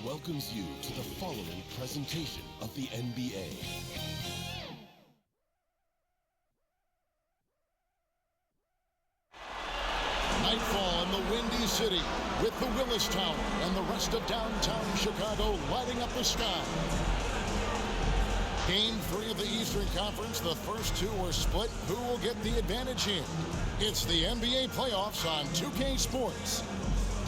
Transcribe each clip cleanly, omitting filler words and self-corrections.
welcomes you to the following presentation of the NBA. Nightfall in the Windy City with the Willis Tower and the rest of downtown Chicago lighting up the sky. Game 3 of the Eastern Conference. The first two are split. Who will get the advantage here? It's the NBA playoffs on 2K Sports.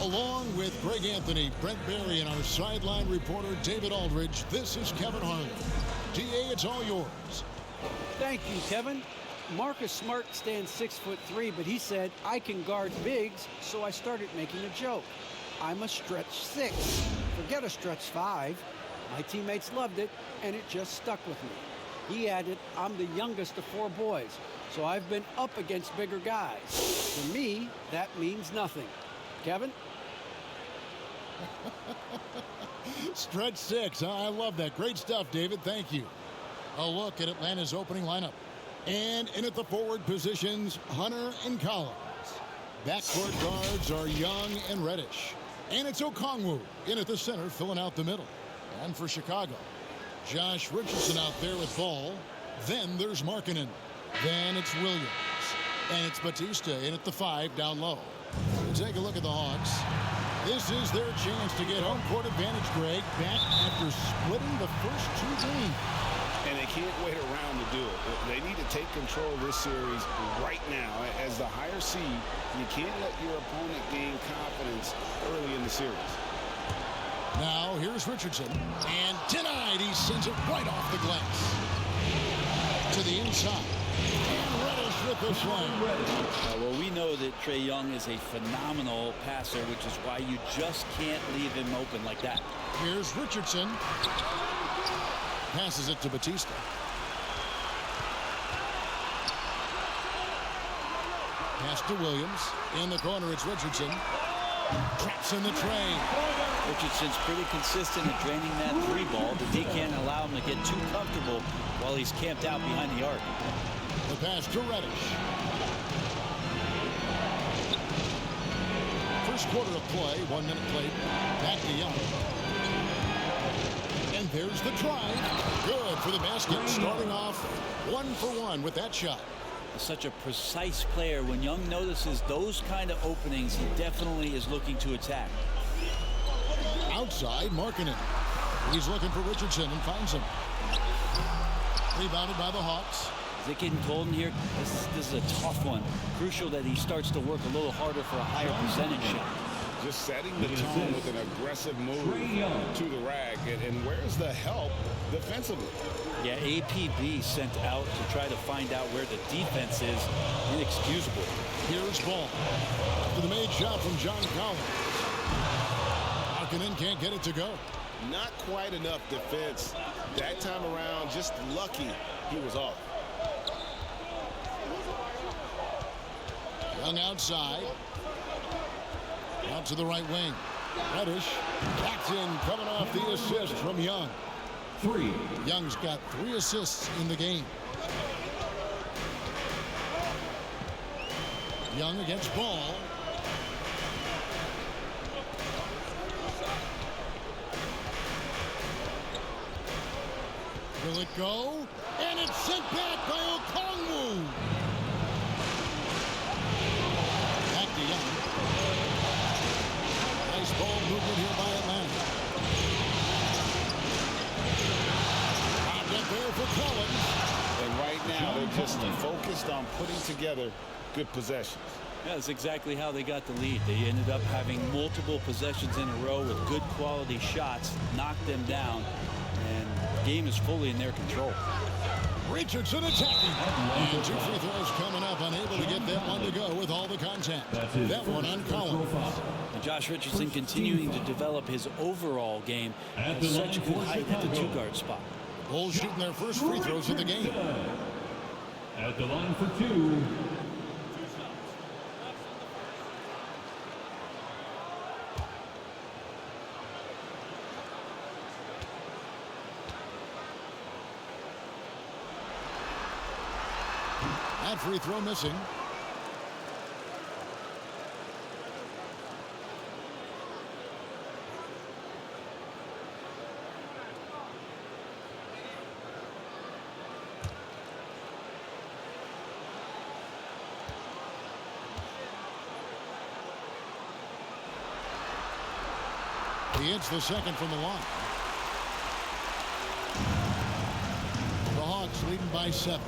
Along with Greg Anthony, Brent Barry, and our sideline reporter David Aldridge, this is Kevin Harlan. DA, it's all yours. Thank you, Kevin. Marcus Smart stands 6'3", but he said, I can guard bigs, so I started making a joke. I'm a stretch 6. Forget a stretch 5. My teammates loved it, and it just stuck with me. He added, I'm the youngest of 4 boys, so I've been up against bigger guys. For me, that means nothing. Kevin? Stretch 6. I love that. Great stuff, David. Thank you. A look at Atlanta's opening lineup. And in at the forward positions, Hunter and Collins. Backcourt guards are Young and Reddish. And it's Okongwu in at the center, filling out the middle. And for Chicago, Josh Richardson out there with ball. Then there's Markkanen. Then it's Williams. And it's Batista in at the 5 down low. Take a look at the Hawks. This is their chance to get home court advantage, Greg, back after splitting the first 2 games. And they can't wait around to do it. They need to take control of this series right now. As the higher seed, you can't let your opponent gain confidence early in the series. Now, here's Richardson. And denied. He sends it right off the glass. To the inside. And Reddish with the slam. Well, we know that Trae Young is a phenomenal passer, which is why you just can't leave him open like that. Here's Richardson. Passes it to Batista. Pass to Williams. In the corner, it's Richardson. Traps in the tray. Richardson's pretty consistent at draining that 3 ball, but he can't allow him to get too comfortable while he's camped out behind the arc. The pass to Reddish. First quarter of play, 1 minute played. Back to Young. And there's the try. Good for the basket. Starting off 1 for 1 with that shot. Such a precise player. When Young notices those kind of openings, he definitely is looking to attack. Outside, Markkanen. He's looking for Richardson and finds him. Rebounded by the Hawks. Is it getting cold in here? This is a tough one. Crucial that he starts to work a little harder for a higher percentage shot. Just setting the tone with an aggressive move to the rack. And where's the help defensively? Yeah, APB sent out to try to find out where the defense is. Inexcusable. Here's ball. To the made shot from John Collins. Markkanen can't get it to go. Not quite enough defense. That time around, just lucky he was off. Young outside. Out to the right wing. Reddish. Captain coming off the assist from Young. 3. Young's got 3 assists in the game. Young against ball. Will it go? And it's sent back by Okongwu. Back to Young. Nice ball movement here by Atlanta. Out there for Collins. And right now, they're just focused on putting together good possessions. Yeah, that's exactly how they got the lead. They ended up having multiple possessions in a row with good quality shots, knocked them down, and the game is fully in their control. Richardson attacking. And 2 free throws coming up, unable to get that one to go with all the contact. That one on Collins. And Josh Richardson continuing to develop his overall game at such a good height at the 2-guard spot. Bulls shooting their first free throws of the game. At the line for 2. That free throw missing. He hits the second from the line. The Hawks leading by 7.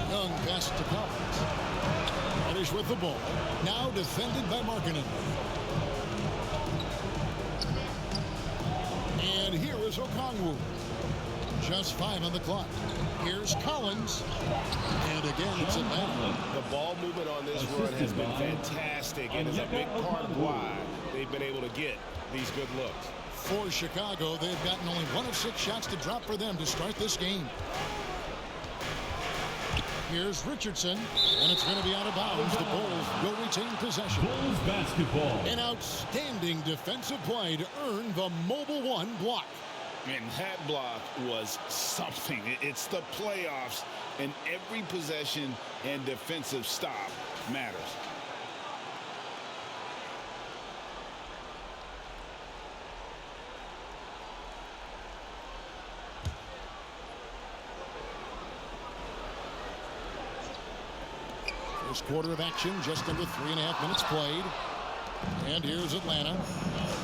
Young pass to Collins. Reddish with the ball. Now defended by Markkanen. And here is Okongwu. Just 5 on the clock. Here's Collins. And again, it's Atlanta. The ball movement on this run has been fantastic and is a big part of why they've been able to get these good looks. For Chicago, they've gotten only 1 of 6 shots to drop for them to start this game. Here's Richardson, and it's going to be out of bounds. The Bulls will retain possession. Bulls basketball. An outstanding defensive play to earn the Mobile 1 block. And that block was something. It's the playoffs, and every possession and defensive stop matters. First quarter of action, just under 3.5 minutes played. And here's Atlanta.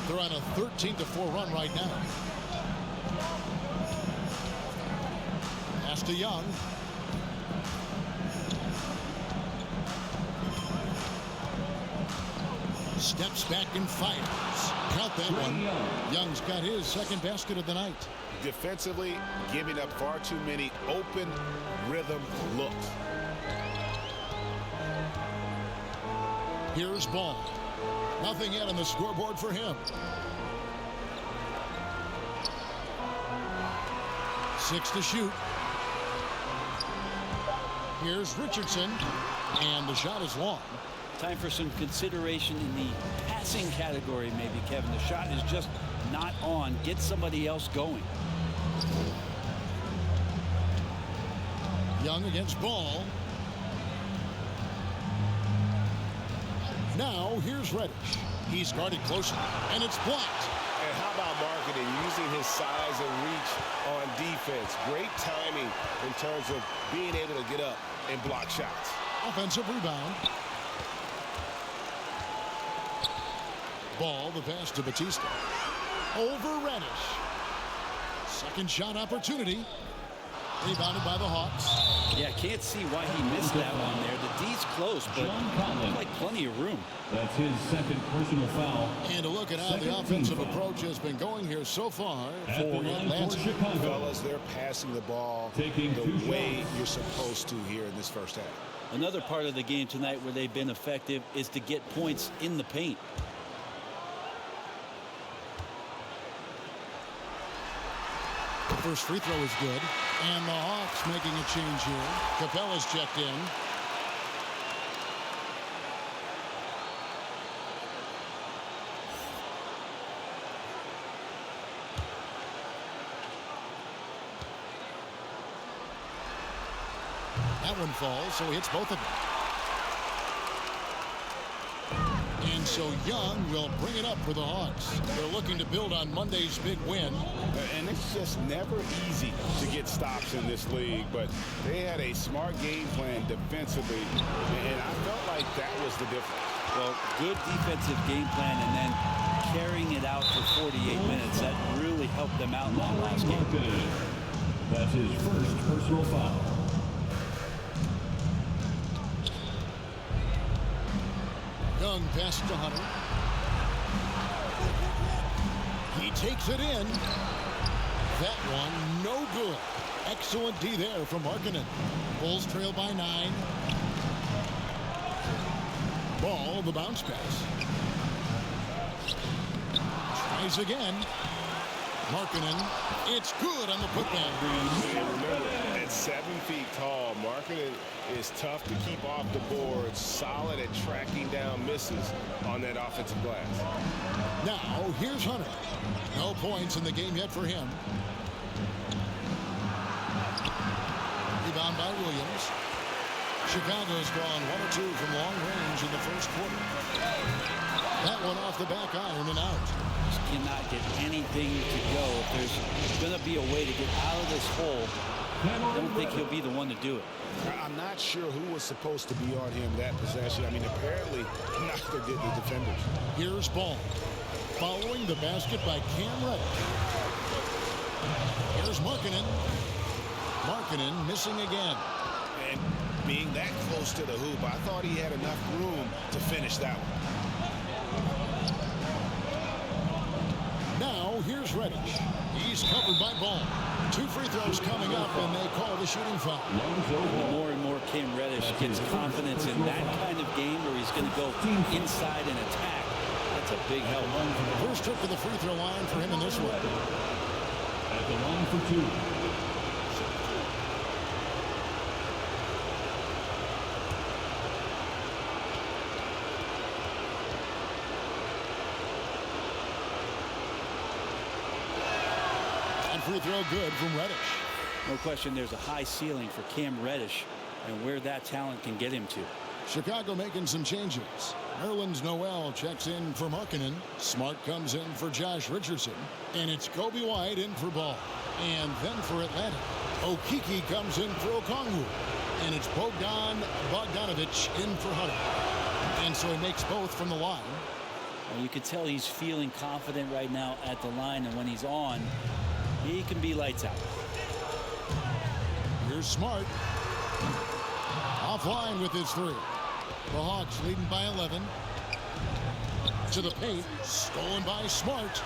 They're on a 13-4 run right now. Pass to Young. Steps back and fires. Count that one. Young's got his second basket of the night. Defensively, giving up far too many open rhythm looks. Here's Ball. Nothing yet on the scoreboard for him. 6 to shoot. Here's Richardson. And the shot is long. Time for some consideration in the passing category, maybe, Kevin. The shot is just not on. Get somebody else going. Young against Ball. Now here's Reddish. He's guarded closely, and it's blocked. And how about Markkanen using his size and reach on defense? Great timing in terms of being able to get up and block shots. Offensive rebound. Ball, the pass to Batista. Over Reddish. Second shot opportunity. Rebounded by the Hawks. Yeah, can't see why he missed that one there. The D's close, but like plenty of room. That's his second personal foul. And a look at how the offensive approach has been going here so far At for the line Atlanta. for Chicago. Fellas, they're passing the ball Taking the 2 way shots. you're supposed to here in this first half. Another part of the game tonight where they've been effective is to get points in the paint. The first free throw is good. And the Hawks making a change here. Capella's checked in. That one falls, so he hits both of them. And so Young will bring it up for the Hawks. They're looking to build on Monday's big win. And it's just never easy to get stops in this league, but they had a smart game plan defensively, and I felt like that was the difference. Well, good defensive game plan and then carrying it out for 48 minutes. That really helped them out in that last game. That's his first personal foul. Young pass to Hunter. He takes it in. That one, no good. Excellent D there from Markkanen. Bulls trail by 9. Ball, the bounce pass. Tries again. Markkanen. It's good on the putback. And remember, at 7 feet tall, Markkanen is tough to keep off the boards, solid at tracking down misses on that offensive glass. Now, here's Hunter. No points in the game yet for him. Rebound by Williams. Chicago's drawn 1 or 2 from long range in the first quarter. That one off the back iron and out. Just cannot get anything to go. If there's going to be a way to get out of this hole, I don't think he'll be the one to do it. I'm not sure who was supposed to be on him that possession. I mean, apparently neither did the defenders. Here's ball. Following the basket by Cam Reddish. Here's Markkanen. Markkanen missing again. And being that close to the hoop, I thought he had enough room to finish that one. Now, here's Reddish. He's covered by Ball. 2 free throws coming up, and they call the shooting foul. The more and more Cam Reddish gets confidence in that kind of game where he's going to go inside and attack, that's a big help. First trip to the free throw line for him in this one. At the line for 2. Free throw good from Reddish. No question there's a high ceiling for Cam Reddish and where that talent can get him to. Chicago making some changes. Nerlens Noel checks in for Markkanen. Smart comes in for Josh Richardson. And it's Kobe White in for Ball. And then for Atlanta, Okeke comes in for Okongwu. And it's Bogdanovic in for Hunter. And so he makes both from the line. Well, you could tell he's feeling confident right now at the line, and when he's on, he can be lights out. Here's Smart. Offline with his 3. The Hawks leading by 11. To the paint. Stolen by Smart.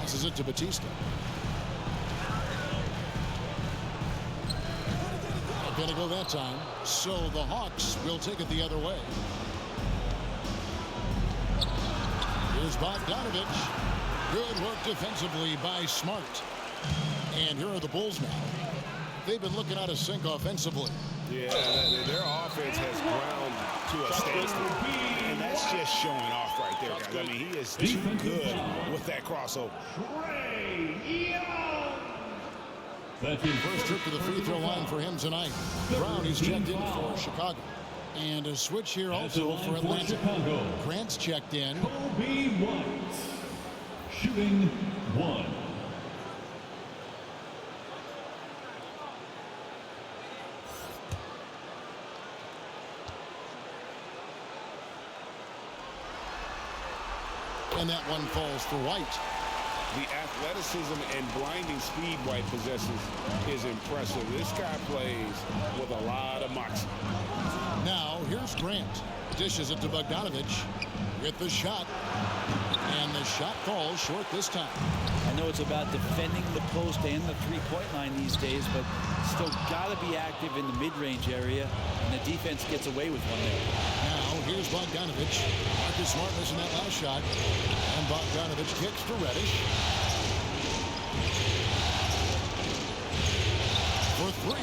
Passes it to Batista. Not going to go that time. So the Hawks will take it the other way. Here's Bogdanovic. Good work defensively by Smart. And here are the Bulls now. They've been looking out of sync offensively. Yeah, their offense has ground to a standstill. And that's just showing off right there, guys. I mean, he is too good with that crossover. That's his First trip to the free throw line for him tonight. Brown is checked in for Chicago. And a switch here also for Atlanta. Grant's checked in. Kobe White. Shooting 1. And that one falls for White. The athleticism and blinding speed White possesses is impressive. This guy plays with a lot of moxie. Now, here's Grant. Dishes it to Bogdanovic with the shot. And the shot falls short this time. I know it's about defending the post and the three-point line these days, but still got to be active in the mid-range area, and the defense gets away with one there. Now, here's Bogdanovic. Marcus Smart missing that last shot. And Bogdanovic kicks to Reddish. For 3.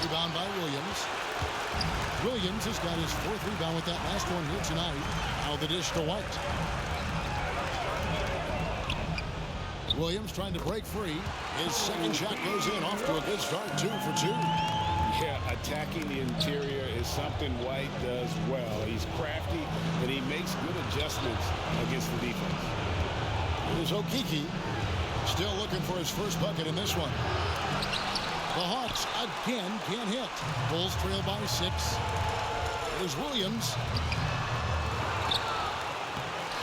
Rebound by Williams. Williams has got his 4th rebound with that last one here tonight. Now the dish to White. Williams trying to break free. His second shot goes in, off to a good start. 2 for 2. Yeah, attacking the interior is something White does well. He's crafty, and he makes good adjustments against the defense. Here's Okeke. Still looking for his first bucket in this one. The Hawks again can't hit. Bulls trail by 6. There's Williams.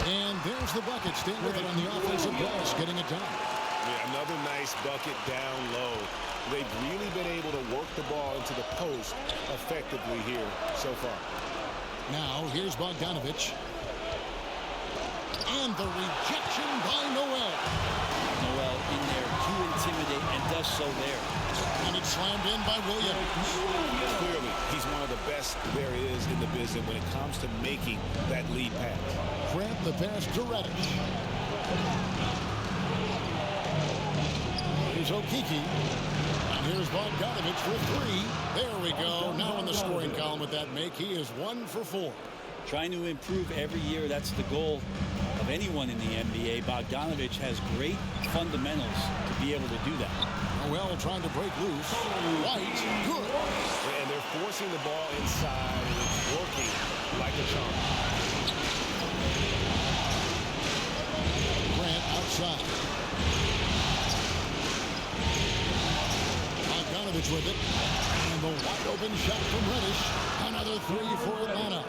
And there's the bucket. Staying with it on the offensive glass, getting it done. Yeah, another nice bucket down low. They've really been able to work the ball into the post effectively here so far. Now, here's Bogdanovic. And the rejection by Noel. Noel in there to intimidate, and does so there. And it's slammed in by Williams. Clearly, he's one of the best there is in the business when it comes to making that lead pass. Grant the pass to Reddish. Here's Okeke. And here's Bogdanovic for 3. There we go. Now in the scoring column with that make. He is 1 for 4. Trying to improve every year. That's the goal of anyone in the NBA. Bogdanovic has great fundamentals to be able to do that. Noel trying to break loose. White, good. And they're forcing the ball inside, and it's working like a charm. side. Bogdanovich with it. And the wide open shot from Reddish. Another three for Atlanta.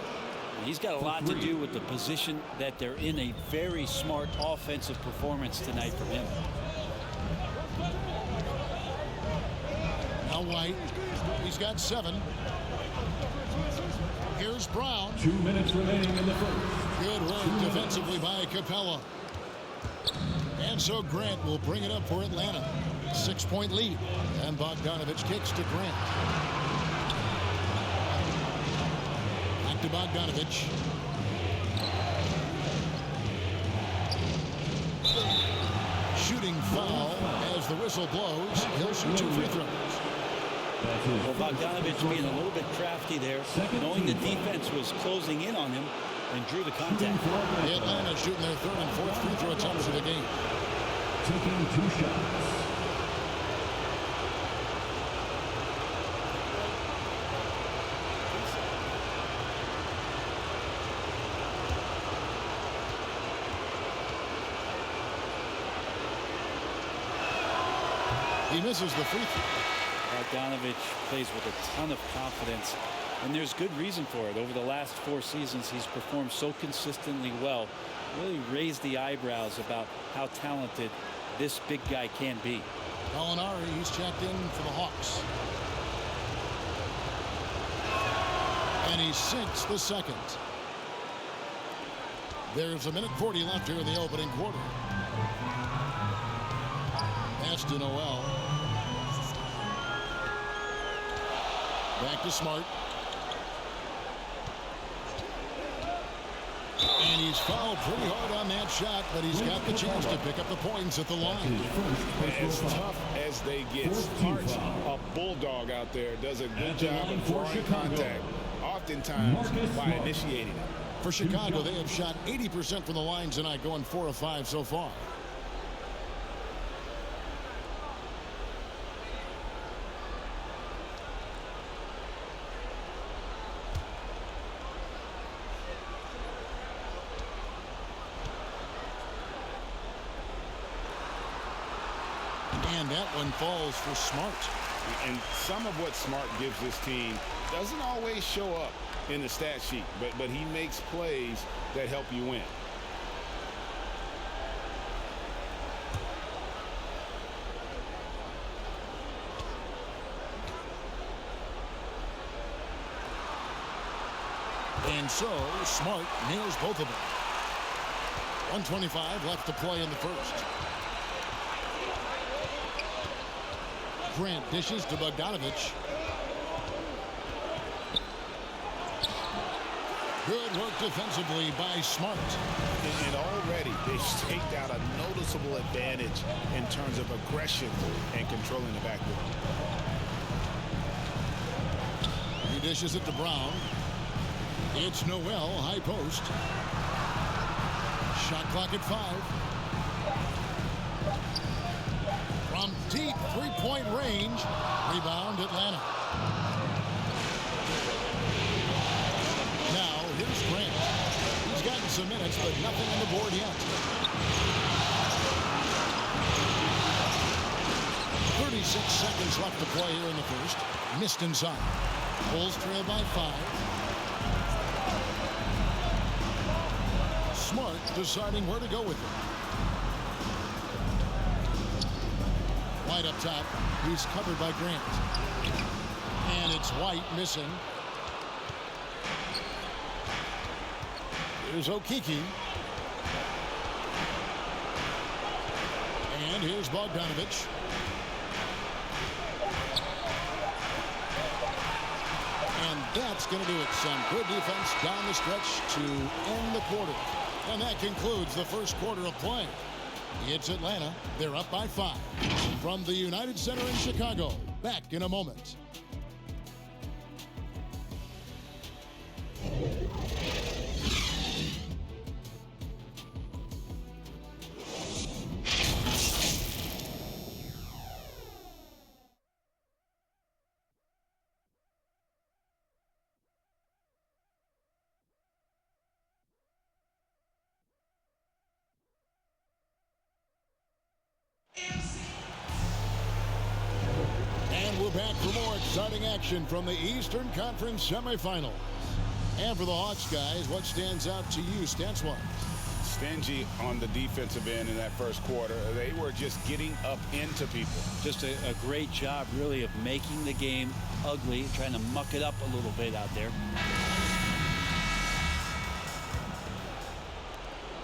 He's got a lot to do with the position that they're in. A very smart offensive performance tonight from him. Now White. He's got 7. Here's Brown. 2 minutes remaining in the first. Good work defensively by Capella. And so Grant will bring it up for Atlanta. 6-point lead. And Bogdanovich kicks to Grant. Back to Bogdanovich. Shooting foul as the whistle blows. He'll shoot 2 free throws. Well, Bogdanovich being a little bit crafty there, knowing the defense was closing in on him and drew the contact. Atlanta shooting their 3rd and 4th free throw attempts of the game. Taking 2 shots. He misses the free throw. Bogdanovich plays with a ton of confidence, and there's good reason for it. Over the last 4 seasons, he's performed so consistently well. Really raised the eyebrows about how talented this big guy can be. Gallinari, he's checked in for the Hawks. And he sinks the second. There's 1:40 left here in the opening quarter. Pass to Noel. Back to Smart. And he's fouled pretty hard on that shot, but he's got the chance to pick up the points at the line. As tough as they get. Smart's a bulldog out there. Does a good job of drawing contact, oftentimes by initiating it. For Chicago, they have shot 80% from the line tonight, going 4 of 5 so far. And that one falls for Smart. And some of what Smart gives this team doesn't always show up in the stat sheet, but he makes plays that help you win. And so Smart nails both of them. 1:25 left to play in the first. Grant dishes to Bogdanovich. Good work defensively by Smart. And already they've staked out a noticeable advantage in terms of aggression and controlling the backcourt. He dishes it to Brown. It's Noel, high post. Shot clock at 5. From deep three-point range. Rebound Atlanta. Now here's Grant. He's gotten some minutes, but nothing on the board yet. 36 seconds left to play here in the first. Missed inside. Bulls trail by 5. Smart deciding where to go with it. White up top. He's covered by Grant. And it's White missing. Here's Okeke. And here's Bogdanovich. And that's going to do it. Some good defense down the stretch to end the quarter. And that concludes the first quarter of play. It's Atlanta. They're up by 5. From the United Center in Chicago. Back in a moment. We're back for more exciting action from the Eastern Conference semifinals. And for the Hawks, guys, what stands out to you stats-wise? Stingy on the defensive end in that first quarter. They were just getting up into people. Just a great job, really, of making the game ugly, trying to muck it up a little bit out there.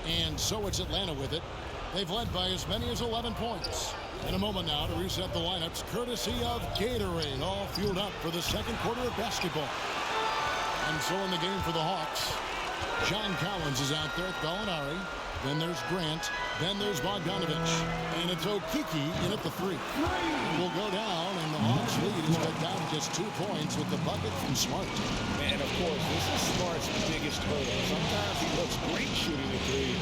And so it's Atlanta with it. They've led by as many as 11 points. In a moment now to reset the lineups, courtesy of Gatorade, all fueled up for the second quarter of basketball. And so in the game for the Hawks, John Collins is out there, Gallinari. Then there's Grant. Then there's Bogdanovich. And it's Okiki in at the three. It will go down, and the Hawks lead is cut down to just 2 points with the bucket from Smart. And, of course, this is Smart's biggest hurdle. Sometimes he looks great shooting the three.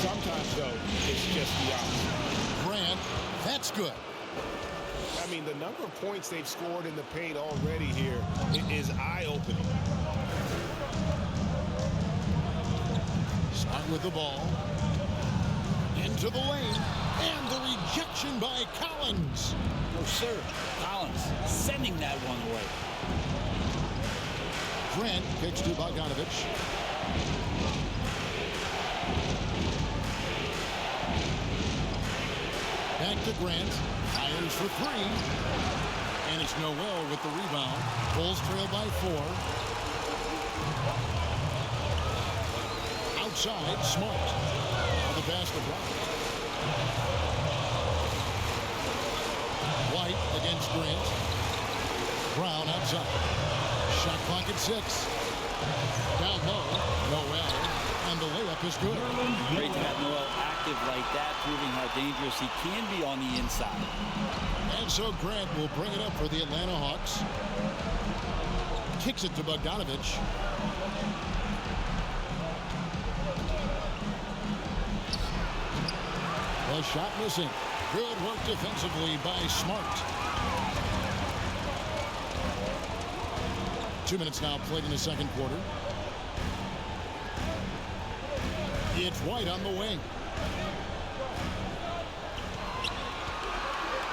Sometimes, though, it's just the opposite. Grant, that's good. I mean, the number of points they've scored in the paint already here is eye-opening. Smart with the ball. Into the lane. And the rejection by Collins. No, sir. Collins sending that one away. Grant kicks to Bogdanovich. Back to Grant. Fires for three. And it's Noel with the rebound. Bulls trail by 4. Outside, Smart. On the pass to Brown. White against Grant. Brown outside. Shot clock at 6. Down low, Noel. And the layup is good. Great to have Noel active like that, proving how dangerous he can be on the inside. And so Grant will bring it up for the Atlanta Hawks. Kicks it to Bogdanovich. The shot missing. Good work defensively by Smart. 2 minutes now played in the second quarter. It's White on the wing.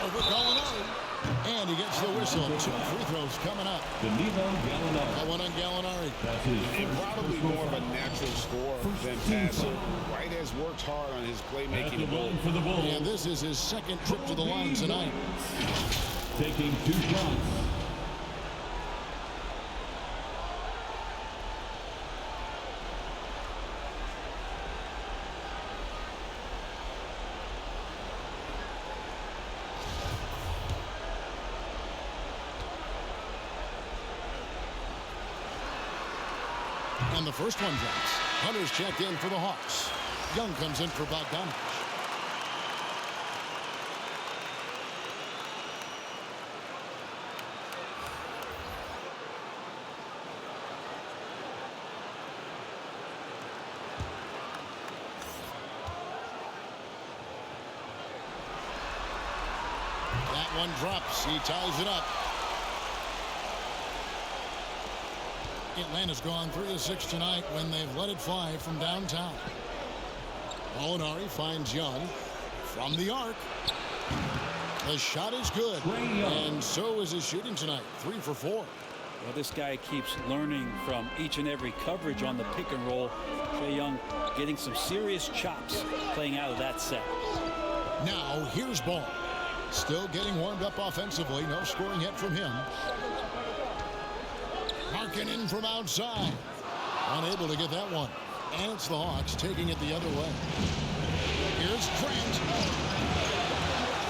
Over Gallinari. And he gets the whistle. 2 free throws coming up. That one on Gallinari. And probably more of a natural scorer than passer. White has worked hard on his playmaking ability. And this is his second trip to the line tonight. Taking 2 shots. And the first one drops. Hunter's checked in for the Hawks. Young comes in for Bogdanovich. That one drops. He ties it up. Atlanta's gone 3 of 6 tonight when they've let it fly from downtown. Gallinari finds Young from the arc. The shot is good, and so is his shooting tonight. 3 for 4. Well, this guy keeps learning from each and every coverage on the pick and roll. Trae Young getting some serious chops playing out of that set. Now here's Ball. Still getting warmed up offensively. No scoring yet from him. Marking in from outside. Unable to get that one. And it's the Hawks taking it the other way. Here's Grant.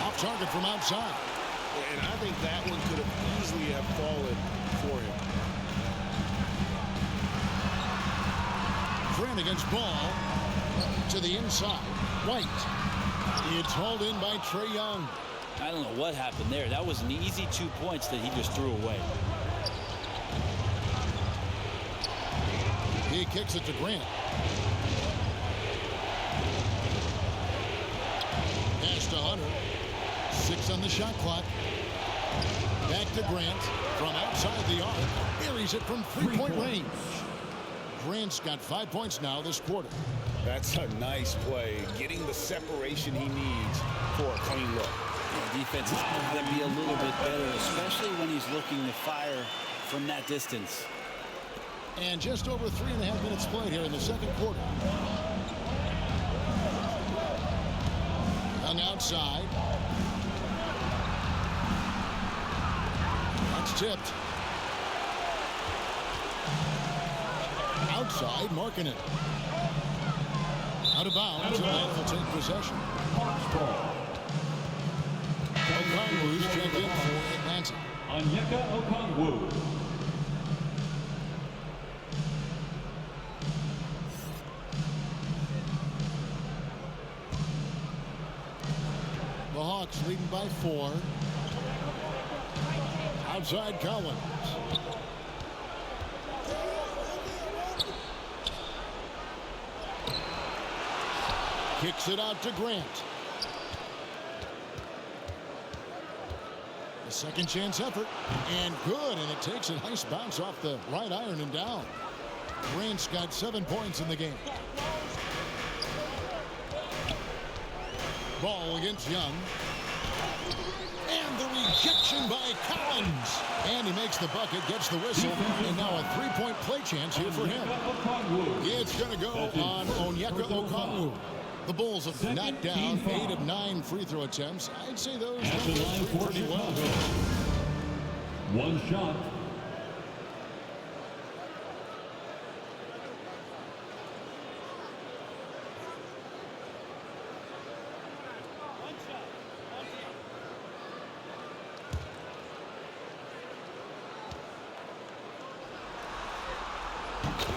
Off target from outside. And I think that one could have easily have fallen for him. Grant against Ball. To the inside. White. It's hauled in by Trae Young. I don't know what happened there. That was an easy 2 points that he just threw away. He kicks it to Grant. Pass to Hunter. 6 on the shot clock. Back to Grant from outside the arc. Buries it from 3-point range. Grant's got 5 points now this quarter. That's a nice play. Getting the separation he needs for a clean look. The defense has got to be a little bit better, especially when he's looking to fire from that distance. And just over 3.5 minutes played here in the second quarter. Young outside. That's tipped. Outside, marking it. Out of bounds, Atlanta will take possession. Okongwu's checked in for Atlanta. Onyeka Okongwu. The Hawks leading by 4. Outside Collins. Kicks it out to Grant. A second chance effort. And good. And it takes a nice bounce off the right iron and down. Grant's got 7 points in the game. Ball against Young. And the rejection by Collins. And he makes the bucket, gets the whistle, and now a three-point play chance here for him. It's going to go on Onyeka Okongwu. The Bulls have knocked down 8 of 9 free throw attempts. I'd say those went pretty well. One shot.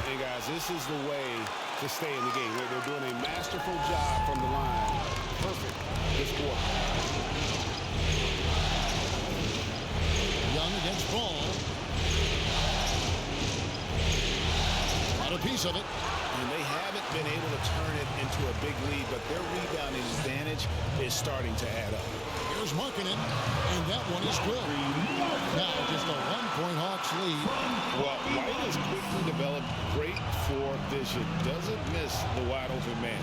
Hey guys, this is the way to stay in the game. They're doing a masterful job from the line. Perfect this quarter. Young against Ball. Got a piece of it. And they haven't been able to turn it into a big lead, but their rebounding advantage is starting to add up. Here's Markkanen, and that one is good. Now just a 1-point Hawks lead. Well, White has quickly developed great floor vision. Doesn't miss the wide open man.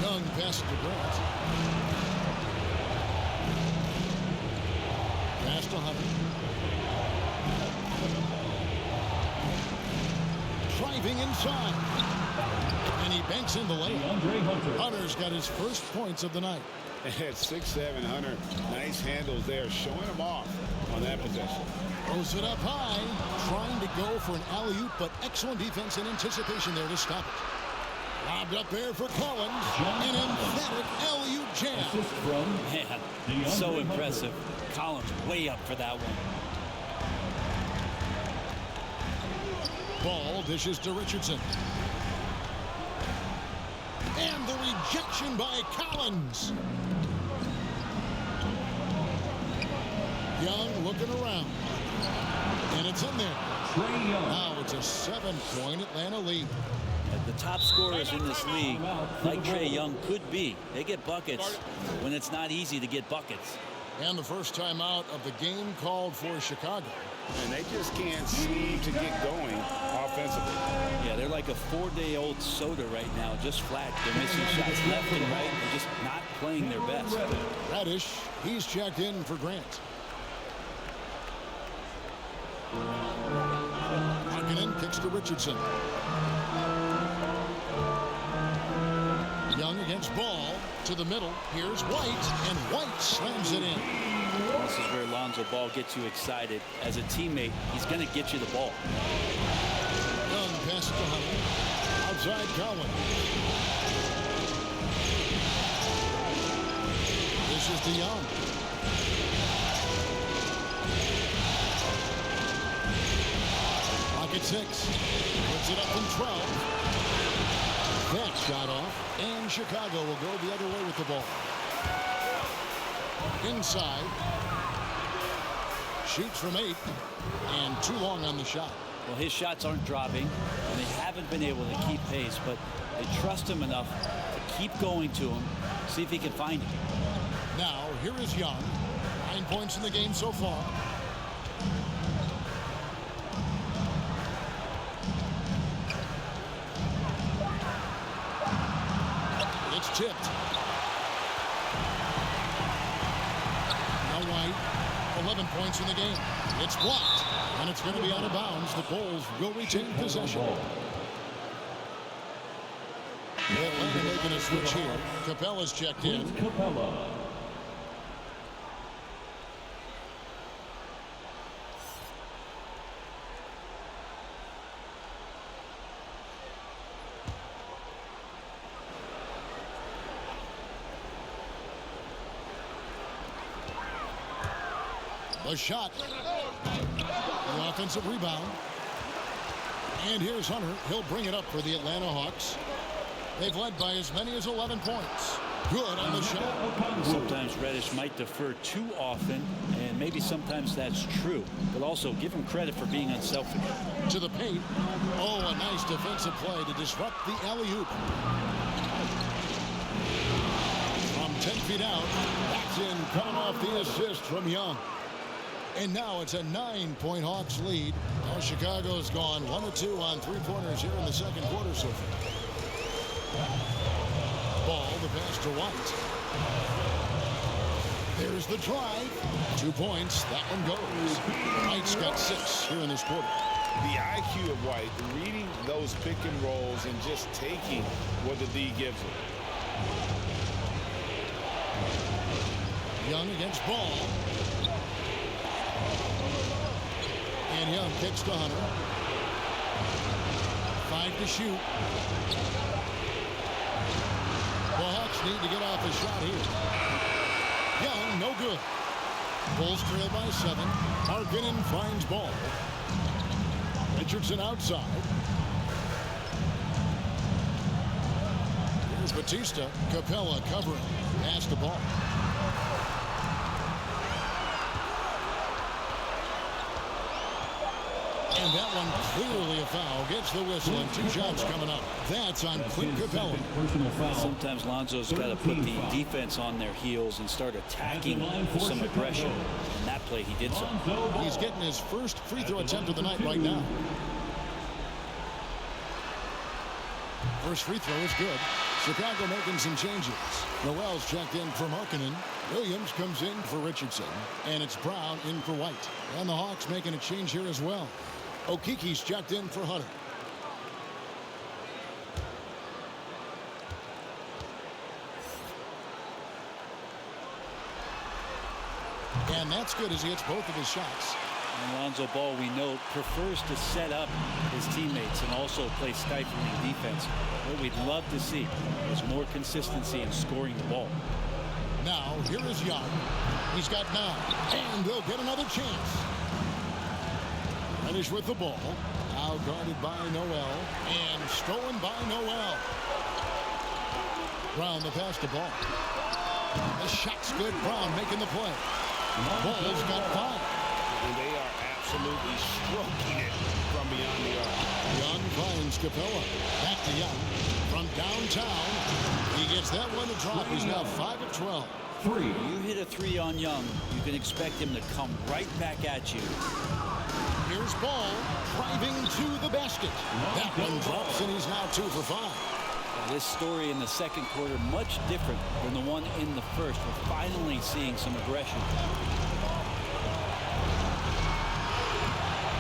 Young passes to Grant. Pass to Hunter. Driving inside. And he banks in the layup. Hunter's got his first points of the night. At 6'7", Hunter, nice handles there, showing him off on that possession. Throws it up high, trying to go for an alley-oop, but excellent defense and anticipation there to stop it. Lobbed up there for Collins, an emphatic alley-oop jam. Man, so impressive. Collins way up for that one. Ball dishes to Richardson. And the rejection by Collins. Young looking around. And it's in there. Now it's a 7-point Atlanta lead. The top scorers in this league, like Trae Young, could be. They get buckets when it's not easy to get buckets. And the first time out of the game called for Chicago. And they just can't seem to get going offensively. Yeah, they're like a 4-day-old soda right now, just flat. They're missing shots left and right. They're just not playing their best. Radish, he's checked in for Grant. Markkanen kicks to Richardson. Young against Ball to the middle. Here's White, and White slams it in. This is where Lonzo Ball gets you excited. As a teammate, he's going to get you the ball. Young pass to Hunter. Outside Collins. This is to Young. Pocket 6. Puts it up from 12. That shot off, and Chicago will go the other way with the ball. Inside. Shoots from 8, and too long on the shot. Well, his shots aren't dropping, and they haven't been able to keep pace, but they trust him enough to keep going to him, see if he can find him. Now, here is Young. 9 points in the game so far. It's tipped. 11 points in the game. It's blocked, and it's going to be out of bounds. The Bulls will retain possession. Atlanta making a switch here. Capella's checked in. Capella. A shot. The offensive rebound. And here's Hunter. He'll bring it up for the Atlanta Hawks. They've led by as many as 11 points. Good on the shot. Sometimes Reddish might defer too often, and maybe sometimes that's true. But also give him credit for being unselfish. To the paint. Oh, a nice defensive play to disrupt the alley-oop. From 10 feet out, that's in, coming off the assist from Young. And now it's a 9-point Hawks lead. Now Chicago's gone 1 of 2 on three-pointers here in the second quarter so far. Ball, the pass to White. There's the drive. 2 points. That one goes. White's got 6 here in this quarter. The IQ of White, reading those pick and rolls and just taking what the D gives him. Young against Ball. And Young kicks to Hunter. 5 to shoot. The Hawks need to get off a shot here. Young, no good. Bulls trail by 7. Markkanen finds Ball. Richardson outside. Here's Batista. Capella covering. Pass the ball. And that one clearly a foul. Gets the whistle and 2 shots coming up. That's on Clint Capella. Sometimes Lonzo's got to put the defense on their heels and start attacking with some aggression. In that play, he did so. He's getting his first free throw attempt of the night right now. First free throw is good. Chicago making some changes. Noel's checked in for Markkanen. Williams comes in for Richardson. And it's Brown in for White. And the Hawks making a change here as well. Okiki's checked in for Hunter. And that's good as he hits both of his shots. And Lonzo Ball, we know, prefers to set up his teammates and also play stifling defense. What we'd love to see is more consistency in scoring the ball. Now, here is Young. He's got 9. And they'll get another chance. Reddish with the ball. Now guarded by Noel. And stolen by Noel. Brown the pass to Ball. The shot's good. Brown making the play. Ball's got 5. And they are absolutely stroking it from beyond the arc. Young finds Capella. Back to Young. From downtown. He gets that one to drop. He's now 5 of 12. You hit a 3 on Young, you can expect him to come right back at you. Here's Ball driving to the basket. That one drops, and he's now 2 for 5. This story in the second quarter much different than the one in the first. We're finally seeing some aggression.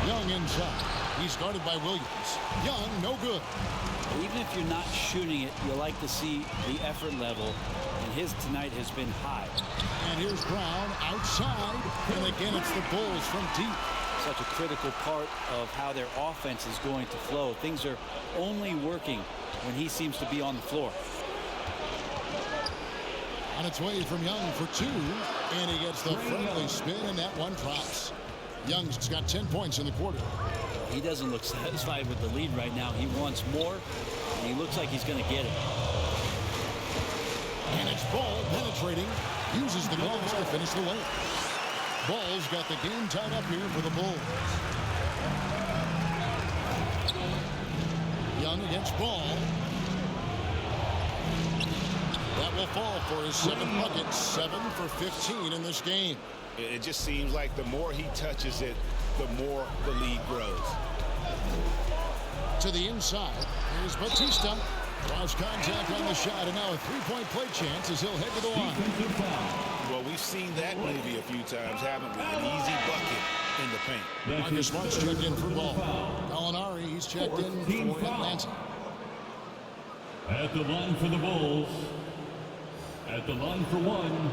Young inside. He's guarded by Williams. Young, no good. Even if you're not shooting it, you like to see the effort level, and his tonight has been high. And here's Brown outside, and again it's the Bulls from deep. Such a critical part of how their offense is going to flow. Things are only working when he seems to be on the floor. On its way from Young for 2, and he gets the friendly spin, and that one drops. Young's got 10 points in the quarter. He doesn't look satisfied with the lead right now. He wants more, and he looks like he's going to get it. And it's Ball penetrating, uses the glass to finish the layup. Ball's got the game tied up here for the Bulls. Young against Ball. That will fall for his 7th bucket, 7 for 15 in this game. It just seems like the more he touches it, the more the lead grows. To the inside, here's Batista. Draws contact on the shot, and now a 3-point play chance as he'll head to the line. Well, we've seen that movie a few times, haven't we? An easy bucket in the paint. Marcus Smart's checked in for ball. Gallinari, he's checked in for Atlanta. At the line for the Bulls. At the line for one.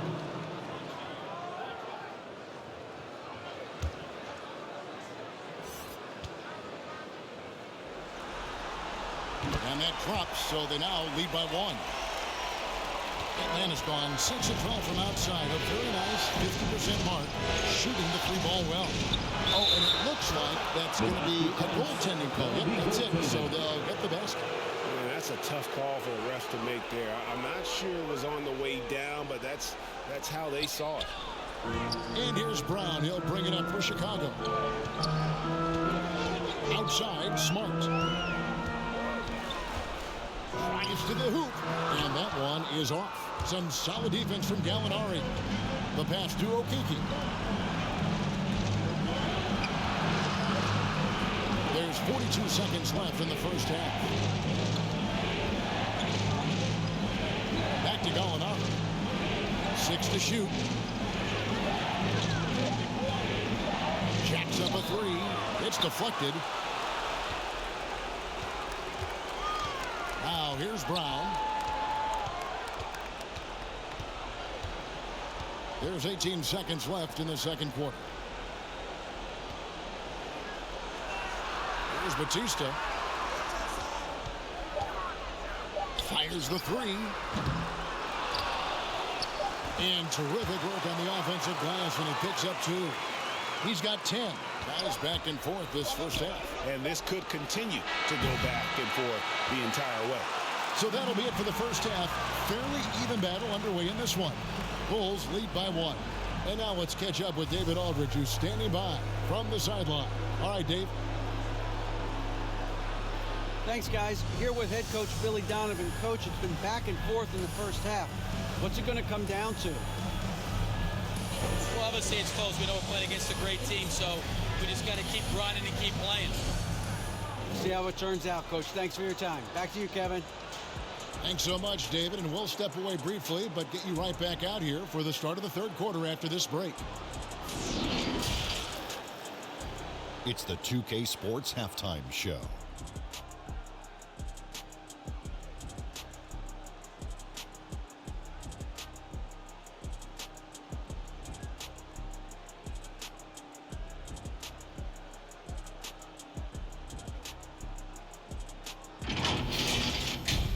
And that drops, so they now lead by one. Atlanta's gone 6 of 12 from outside. A very nice 50% mark, shooting the free ball well. Oh, and it looks like that's going to be a goaltending call. Yep, that's it. So they'll get the basket. Yeah, that's a tough call for a ref to make there. I'm not sure it was on the way down, but that's how they saw it. And here's Brown. He'll bring it up for Chicago. Outside, Smart. Drives to the hoop, and that one is off. Some solid defense from Gallinari. The pass to Okeke. There's 42 seconds left in the first half. Back to Gallinari. 6 to shoot. Jacks up a three. It's deflected. Now here's Brown. There's 18 seconds left in the second quarter. Here's Batista. Fires the three. And terrific work on the offensive glass, and he picks up 2. He's got 10. Guys back and forth this first half. And this could continue to go back and forth the entire way. So that'll be it for the first half. Fairly even battle underway in this one. Bulls lead by 1. And now let's catch up with David Aldridge, who's standing by from the sideline. All right, Dave. Thanks, guys. Here with head coach Billy Donovan. Coach, it's been back and forth in the first half. What's it going to come down to? Well, obviously it's close. We know we're playing against a great team, so we just got to keep grinding and keep playing. See how it turns out, Coach. Thanks for your time. Back to you, Kevin. Thanks so much, David, and we'll step away briefly, but get you right back out here for the start of the third quarter after this break. It's the 2K Sports Halftime Show.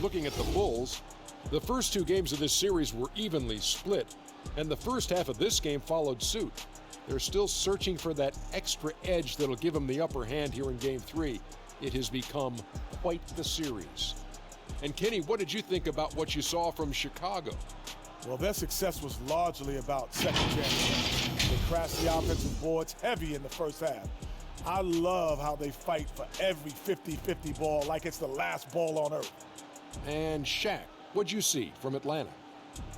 Looking at the Bulls, the first 2 games of this series were evenly split, and the first half of this game followed suit. They're still searching for that extra edge that'll give them the upper hand here in Game 3. It has become quite the series. And Kenny, what did you think about what you saw from Chicago? Well, their success was largely about second chances. They crashed the offensive boards heavy in the first half. I love how they fight for every 50-50 ball like it's the last ball on earth. And Shaq, what'd you see from Atlanta?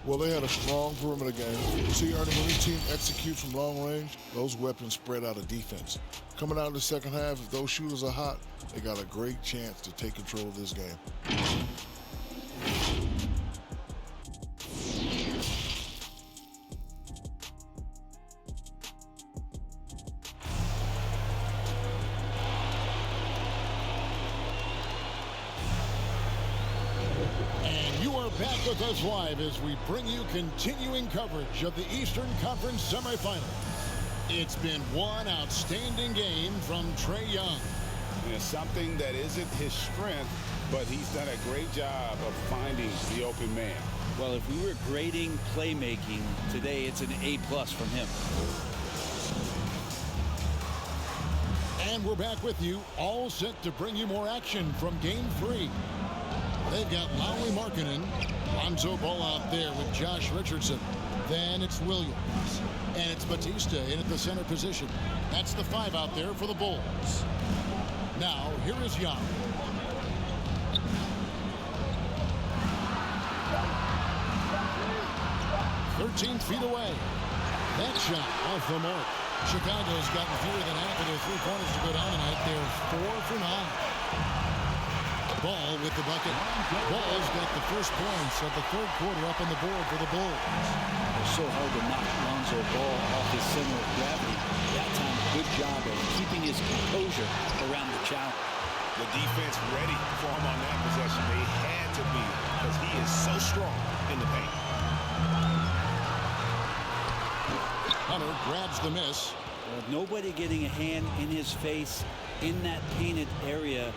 Well, they had a strong perimeter game. See, Ernie, when your team executes from long range, those weapons spread out of defense. Coming out in the second half, if those shooters are hot, they got a great chance to take control of this game. Back with us live as we bring you continuing coverage of the Eastern Conference Semifinal. It's been one outstanding game from Trae Young. Something that isn't his strength, but he's done a great job of finding the open man. Well, if we were grading playmaking today, it's an A+ from him. And we're back with you, all set to bring you more action from Game 3. They've got Lauri Markkanen, Lonzo Ball out there with Josh Richardson. Then it's Williams. And it's Batista in at the center position. That's the 5 out there for the Bulls. Now, here is Young. "13 feet away. That shot off the mark. Chicago's gotten fewer than half of their 3 pointers to go down tonight. They're 4 for 9. Ball with the bucket. Ball's got the first points of the third quarter up on the board for the Bulls. It's so hard to knock Lonzo Ball off his center of gravity. That time, good job of keeping his composure around the challenge. The defense ready for him on that possession. They had to be, because he is so strong in the paint. Hunter grabs the miss. Nobody getting a hand in his face in that painted area.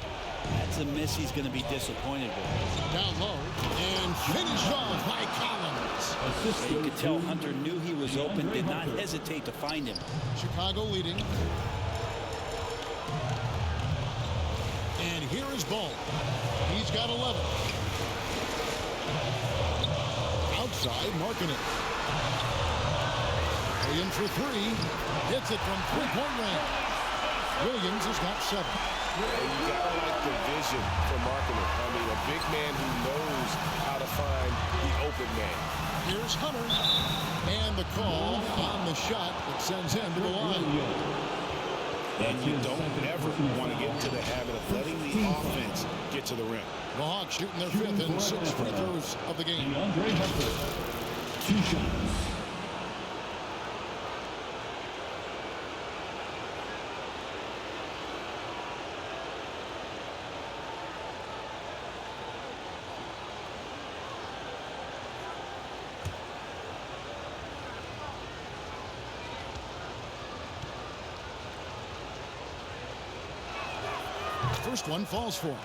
That's a miss he's going to be disappointed with. Down low and finished off by Collins. You could tell Hunter knew he was open, did not hesitate to find him. Chicago leading. And here is Ball. He's got 11. Outside, marking it. In for three. Hits it from three-point range. Williams has got 7. You gotta like the vision for marking it. I mean, a big man who knows how to find the open man. Here's Hunter. And the call on the shot that sends him to the line. And you don't ever want to get into the habit of letting the offense get to the rim. The Hawks shooting their 5th and 6th free throws of the game. 2 shots. First one falls for him.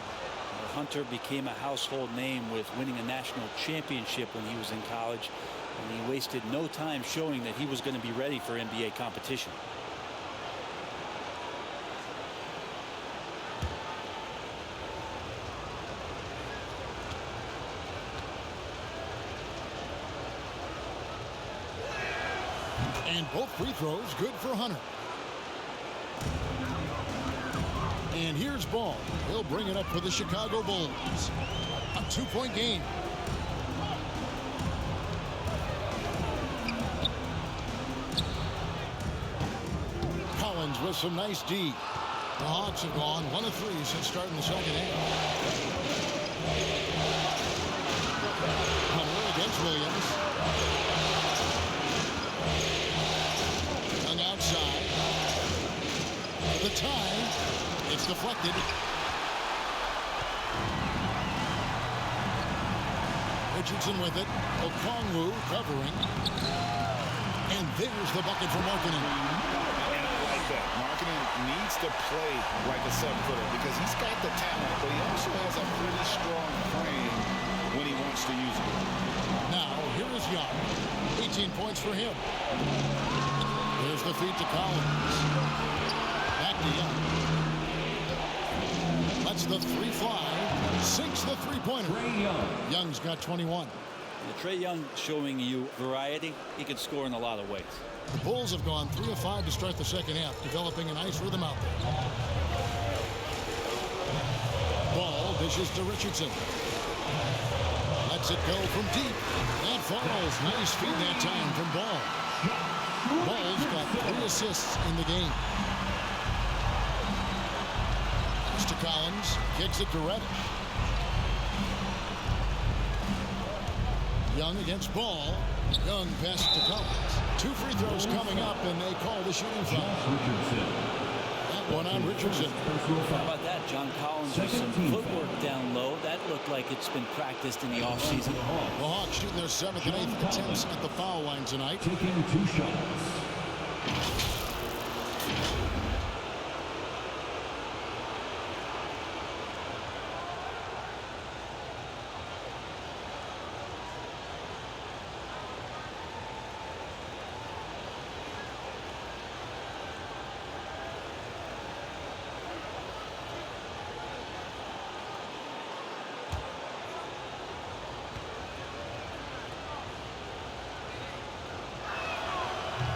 Hunter became a household name with winning a national championship when he was in college, and he wasted no time showing that he was going to be ready for NBA competition. And both free throws good for Hunter. And here's Ball. He'll bring it up for the Chicago Bulls. A 2-point game. Collins with some nice D. The Hawks have gone 1 of 3 since starting the second half. Hunter against Williams. Young outside. The tie. It's deflected. Richardson with it. Okongwu covering. And there's the bucket for Markkanen. And I like that. Markkanen needs to play like a 7-footer because he's got the talent, but he also has a pretty strong frame when he wants to use it. Now, here is Young. 18 points for him. There's the feed to Collins. Back to Young. That's the 3 fly. Sinks the 3-pointer. Young's got 21. Trae Young showing you variety. He can score in a lot of ways. The Bulls have gone 3 of 5 to start the second half, developing a nice rhythm out there. Ball dishes to Richardson. Lets it go from deep. That falls. Nice feed that time from Ball. Ball's got 3 assists in the game. To Collins, kicks it to Reddish. Young against Ball. Young passes to Collins. 2 free throws coming up, and they call the shooting foul. That one on Richardson. How about that? John Collins with some footwork down low. That looked like it's been practiced in the offseason. The Hawks shooting their 7th and 8th attempts at the foul line tonight. Taking 2 shots.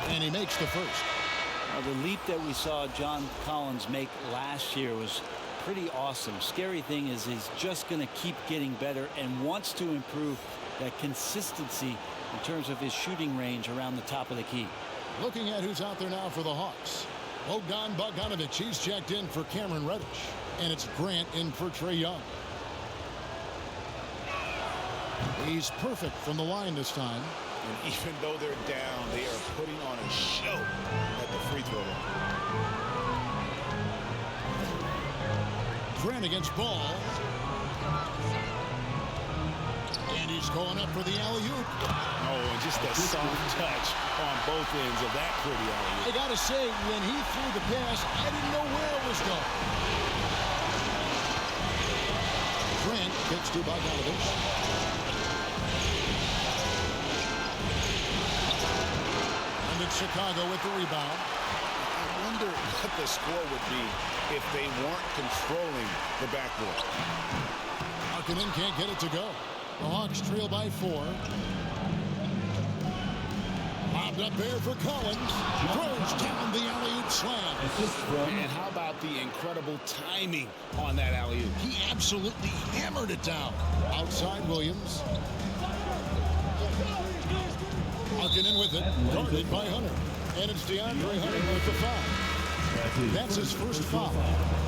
And he makes the first. The leap that we saw John Collins make last year was pretty awesome. Scary thing is he's just going to keep getting better and wants to improve that consistency in terms of his shooting range around the top of the key. Looking at who's out there now for the Hawks. Bogdan Bogdanovic, he's checked in for Cameron Reddish. And it's Grant in for Trae Young. He's perfect from the line this time. And even though they're down, they are putting on a show at the free throw line. Grant against Ball. And he's going up for the alley-oop. Oh, and just a soft touch on both ends of that pretty alley-oop. I gotta say, when he threw the pass, I didn't know where it was going. Grant gets to Bogdanovich. And it's Chicago with the rebound. I wonder what the score would be if they weren't controlling the backboard. Markkanen can't get it to go. The Hawks trail by 4. Lobbed up there for Collins. Throws down the alley-oop slam. And how about the incredible timing on that alley-oop? He absolutely hammered it down. Outside Williams. Markkanen with it. Guarded by Hunter. And it's DeAndre Hunter with the foul. That's his first foul.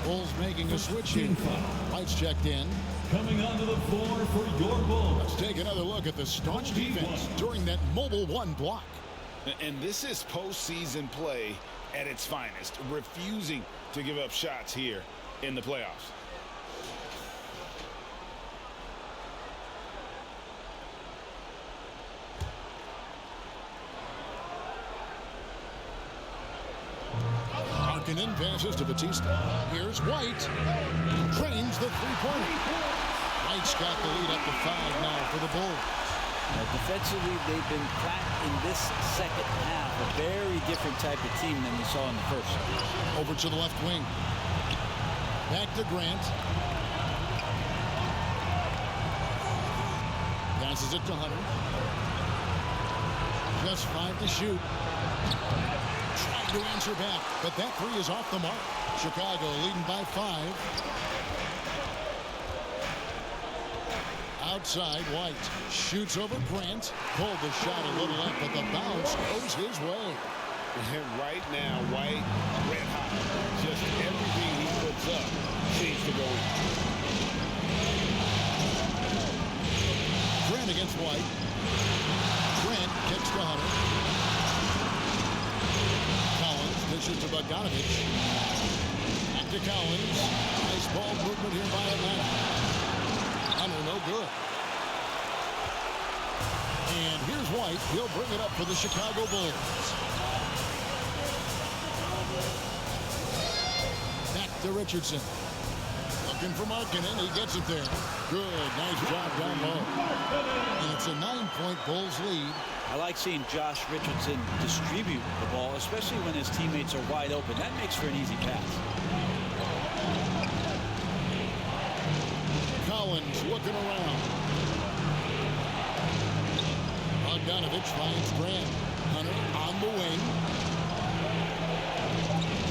Bulls making a switch here. White's checked in. Coming onto the floor for your Bulls. Let's take another look at the staunch defense during that mobile 1 block. And this is postseason play at its finest, refusing to give up shots here in the playoffs. Markkanen passes to Batista. Here's White. Trains the three-pointer. White's got the lead up to 5 now for the Bulls. Defensively, they've been flat in this second half. A very different type of team than we saw in the first. Over to the left wing. Back to Grant. Passes it to Hunter. Just 5 to shoot. Trying to answer back, but that 3 is off the mark. Chicago leading by 5. Outside, White shoots over Grant. Pulled the shot a little left, but the bounce goes his way. And right now, White, red hot. Just everything he puts up seems to go in. Grant against White. Grant kicks to Hunter. Collins dishes to Bogdanovich. Back to Collins. Nice ball movement here by Atlanta. Hunter, no good. And here's White. He'll bring it up for the Chicago Bulls. Back to Richardson. Looking for Markkanen. He gets it there. Good. Nice job down low. And it's a 9-point Bulls lead. I like seeing Josh Richardson distribute the ball, especially when his teammates are wide open. That makes for an easy pass. Collins looking around. Bogdanovich finds Grant. Hunter on the wing.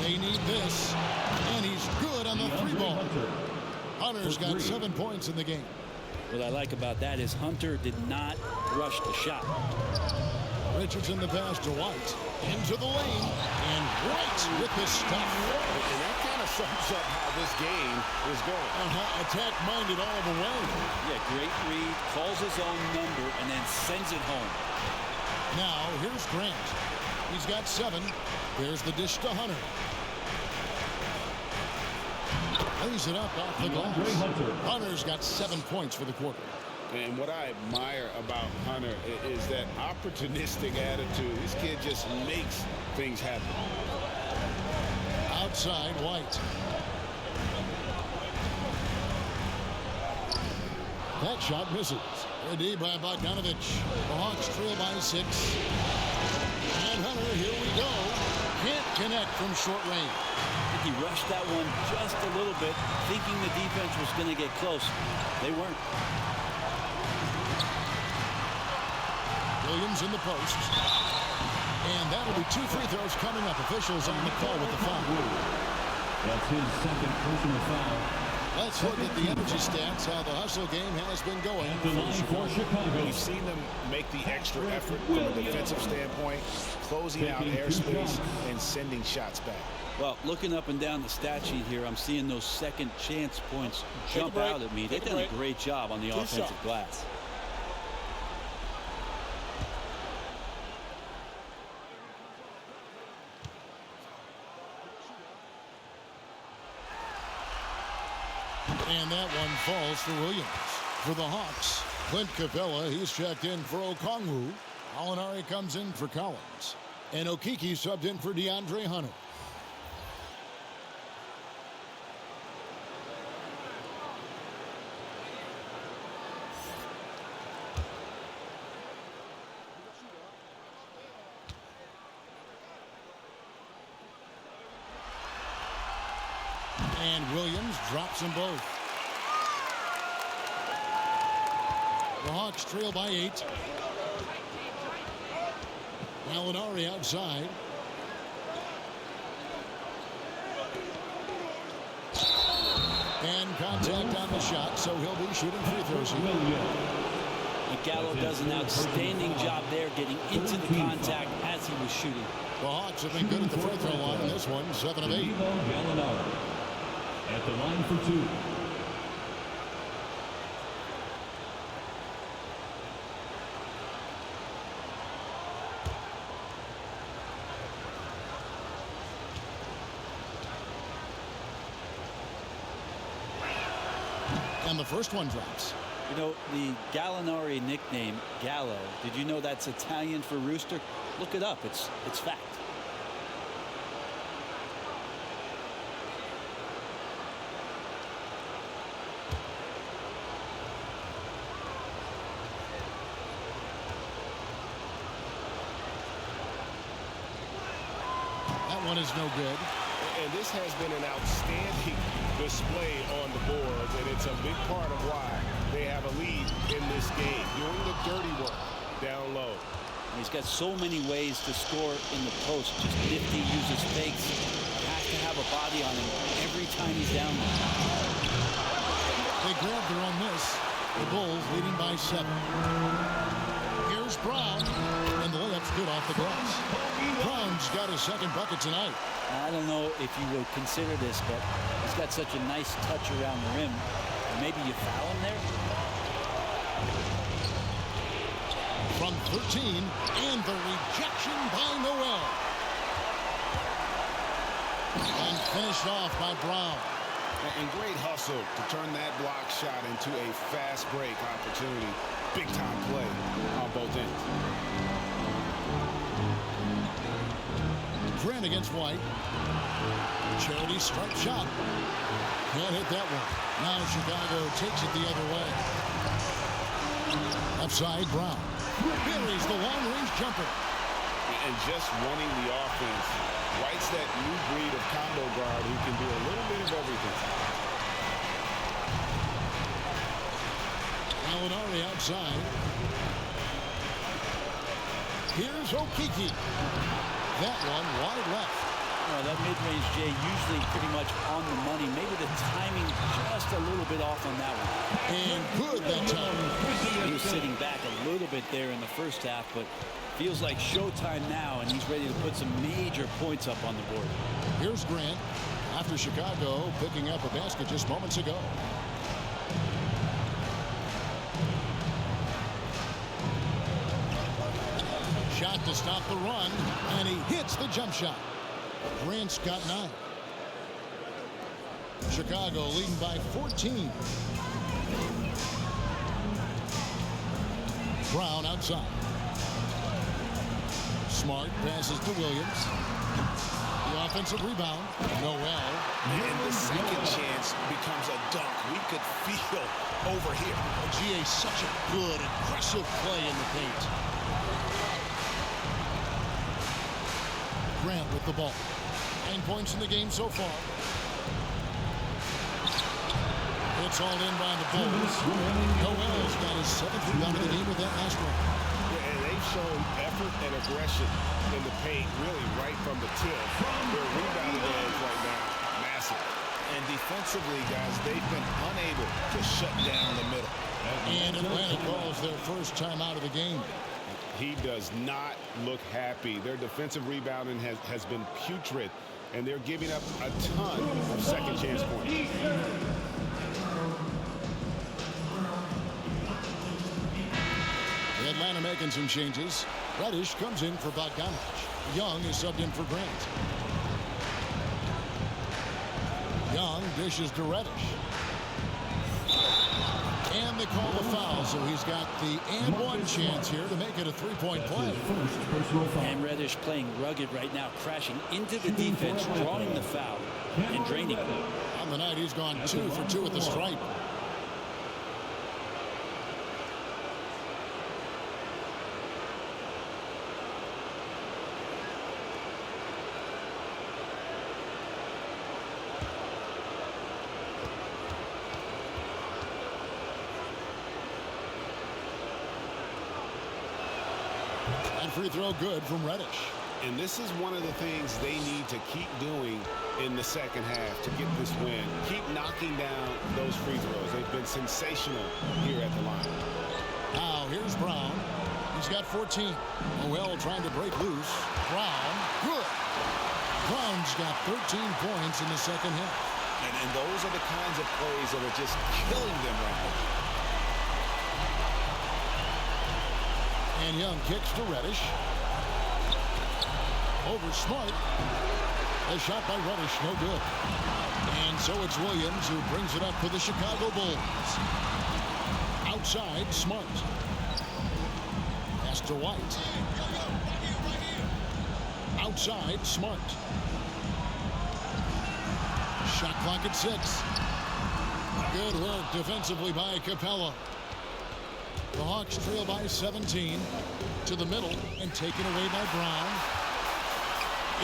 They need this. And he's good on the 3-ball. Hunter's got 7 points in the game. What I like about that is Hunter did not rush the shot. Richardson the pass to White. Into the lane. And White with the stuff. And that kind of sums up how this game is going. Attack-minded all the way. Yeah, great read. Calls his own number and then sends it home. Now, here's Grant. He's got 7. There's the dish to Hunter. Lays it up off the glass. Hunter's got 7 points for the quarter. And what I admire about Hunter is that opportunistic attitude. This kid just makes things happen. Outside, White. That shot misses. Ready by Bogdanovich. The Hawks trail by 6. And Hunter, here we go. Can't connect from short range. I think he rushed that one just a little bit, thinking the defense was going to get close. They weren't. Williams in the post. And that'll be 2 free throws coming up. Officials on the call with the foul. That's his second personal foul. Let's look at the energy stats, how the hustle game has been going. For Chicago. We've seen them make the extra effort from a defensive standpoint, closing out airspace and sending shots back. Well, looking up and down the stat sheet here, I'm seeing those second chance points jump out at me. They've done a great job on the offensive glass. And that one falls for Williams. For the Hawks, Clint Capella, he's checked in for Okongwu. Alinari comes in for Collins. And Okiki subbed in for DeAndre Hunter. And Williams drops them both. The Hawks trail by 8. Alinari outside. And contact on the shot, so he'll be shooting free throws here. And Gallo does an outstanding job there getting into the contact as he was shooting. The Hawks have been good at the free throw line in this one, 7 of 8. At the line for 2. And the first one drops. You know, the Gallinari nickname, Gallo, did you know that's Italian for rooster? Look it up. It's fact. That one is no good. And this has been an outstanding display on the boards, and it's a big part of why they have a lead in this game, doing the dirty work down low. He's got so many ways to score in the post. Just nifty, uses fakes. Has to have a body on him every time he's down there. They grabbed their own miss. The Bulls leading by 7. Here's Brown, and the layup's good off the glass. Brown's got his second bucket tonight. I don't know if you would consider this, but he's got such a nice touch around the rim. Maybe you foul him there? From 13, and the rejection by Noel. And finished off by Brown. And great hustle to turn that block shot into a fast break opportunity. Big time play on both ends. Grant against White. Charity stripe shot. Can't hit that one. Now Chicago takes it the other way. Upside Brown. Buries the long-range jumper. And just running the offense. White's that new breed of combo guard who can do a little bit of everything. Alinari outside. Here's Okiki. That one wide left. Oh, that mid-range, Jay, usually pretty much on the money. Maybe the timing just a little bit off on that one. And good that time. He was sitting back a little bit there in the first half, but feels like showtime now, and he's ready to put some major points up on the board. Here's Grant after Chicago picking up a basket just moments ago. Shot to stop the run, and he hits the jump shot. Grant's got 9. Chicago leading by 14. Brown outside. Smart passes to Williams. The offensive rebound. Noel. And the second chance becomes a dunk. We could feel over here. GA, such a good, aggressive play in the paint. Grant with the ball. 9 points in the game so far. It's all in by the Bulls. Noel's got his 7th rebound of the game with that last one. Yeah, and they've shown effort and aggression in the paint, really right from the tip. Their rebounding edge right now, massive. And defensively, guys, they've been unable to shut down the middle. And Atlanta calls their first time out of the game. He does not look happy. Their defensive rebounding has been putrid, and they're giving up a ton of second chance points. Atlanta making some changes. Reddish comes in for Bogdanovich. Young is subbed in for Grant. Young dishes to Reddish. And they call the foul, so he's got the and one chance here to make it a three-point play. And Reddish playing rugged right now, crashing into the defense, drawing the foul, and draining it. On the night, he's gone 2 for 2 at the stripe. And free throw good from Reddish. And this is one of the things they need to keep doing in the second half to get this win. Keep knocking down those free throws. They've been sensational here at the line. Now here's Brown. He's got 14. Noel trying to break loose. Brown, good. Brown's got 13 points in the second half. And those are the kinds of plays that are just killing them right now. And Young kicks to Reddish. Over Smart. A shot by Reddish, no good. And so it's Williams who brings it up for the Chicago Bulls. Outside, Smart. Pass to White. Outside, Smart. Shot clock at 6. Good work defensively by Capella. The Hawks trail by 17 to the middle and taken away by Brown.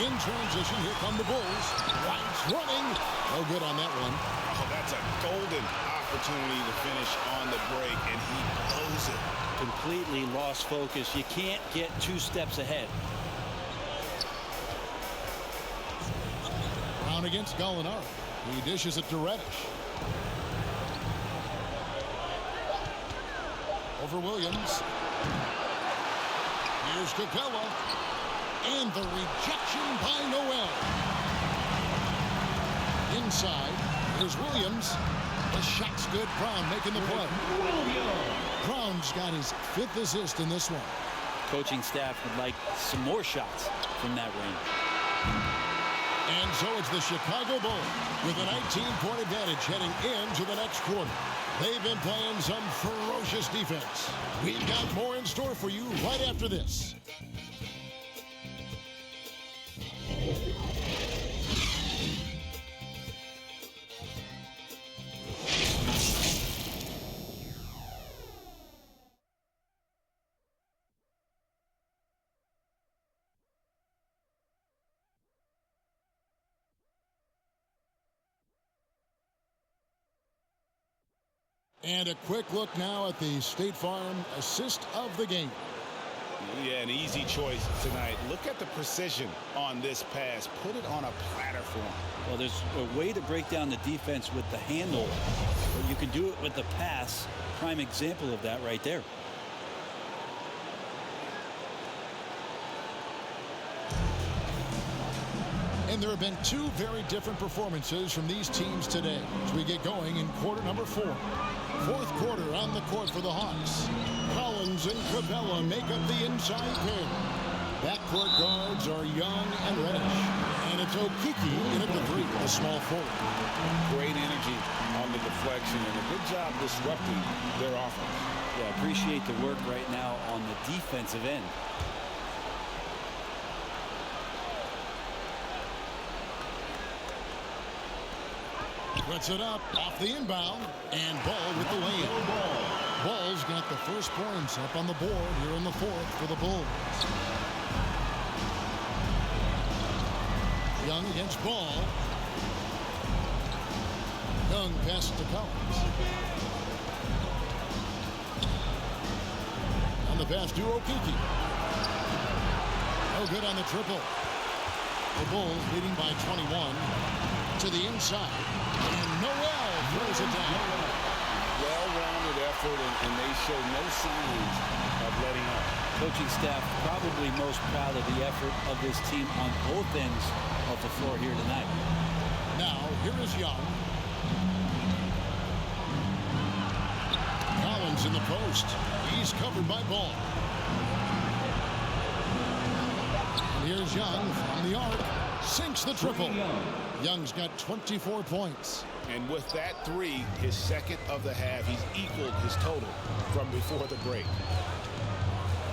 In transition, here come the Bulls. White's running. No good on that one. Oh, that's a golden opportunity to finish on the break, and he blows it. Completely lost focus. You can't get 2 steps ahead. Brown against Gallinari. He dishes it to Reddish. Over Williams. Here's Capella. And the rejection by Noel. Inside. Here's Williams. The shot's good. Brown making the play. Brown's got his 5th assist in this one. Coaching staff would like some more shots from that range. And so it's the Chicago Bulls with a 19-point advantage heading into the next quarter. They've been playing some ferocious defense. We've got more in store for you right after this. And a quick look now at the State Farm assist of the game. Yeah, an easy choice tonight. Look at the precision on this pass. Put it on a platter for him. Well, there's a way to break down the defense with the handle, but you can do it with the pass. Prime example of that right there. And there have been 2 very different performances from these teams today as we get going in quarter number 4. 4th quarter on the court for the Hawks. Collins and Capella make up the inside pair. Backcourt guards are Young and Reddish. And it's Okiki in at the 3, a small forward. Great energy on the deflection and a good job disrupting their offense. Yeah, appreciate the work right now on the defensive end. Puts it up off the inbound, and Ball with the layup. Ball's got the first points up on the board here in the 4th for the Bulls. Young against Ball. Young passes to Collins. On the pass to Okiki. No good on the triple. The Bulls leading by 21 to the inside. And Noel throws it down. Well-rounded effort, and they show no signs of letting up. Coaching staff probably most proud of the effort of this team on both ends of the floor here tonight. Now, here is Young. Collins in the post. He's covered by Ball. And here's Young from the arc. sinks the triple. Young's got 24 points. And with that three, his second of the half, he's equaled his total from before the break.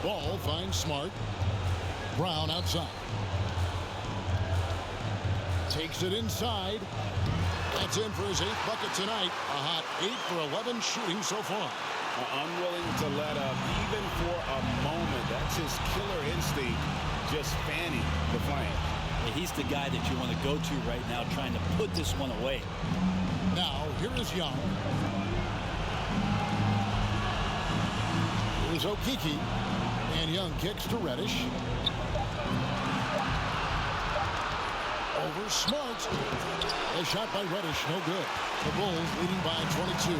Ball finds Smart. Brown outside. Takes it inside. That's in for his 8th bucket tonight. A hot 8 for 11 shooting so far. Unwilling to let up even for a moment. That's his killer instinct, just fanning the flame. Yeah, he's the guy that you want to go to right now, trying to put this one away. Now, here is Young. Here's Okiki. And Young kicks to Reddish. Over Smart. A shot by Reddish, no good. The Bulls leading by 22.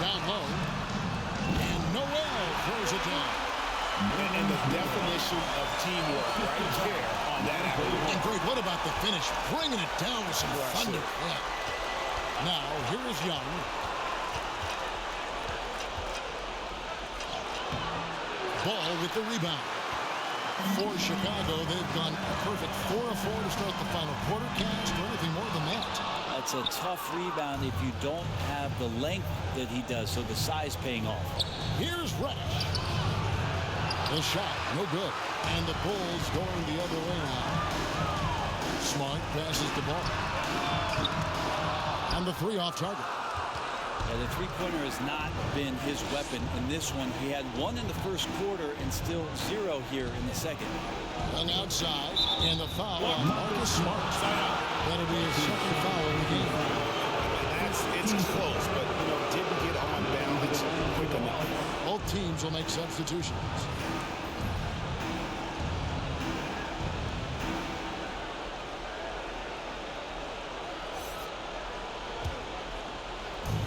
Down low. And Noel throws it down. And the definition of teamwork right there on that alley. And Greg, what about the finish? Bringing it down with some thunder. Yeah. Now, here is Young. Ball with the rebound. For Chicago, they've gone a perfect 4 of 4 to start the final quarter. Can't ask for anything more than that. That's a tough rebound if you don't have the length that he does, so the size paying off. Here's Reddish. The shot, no good. And the Bulls going the other way now. Smart passes the ball. And the 3 off target. Yeah, the three-pointer has not been his weapon in this one. He had 1 in the first quarter and still 0 here in the second. Young outside, and the foul on Marcus Smart. That'll be his second foul in the game. It's close, but didn't get on balance quick enough. Both teams will make substitutions.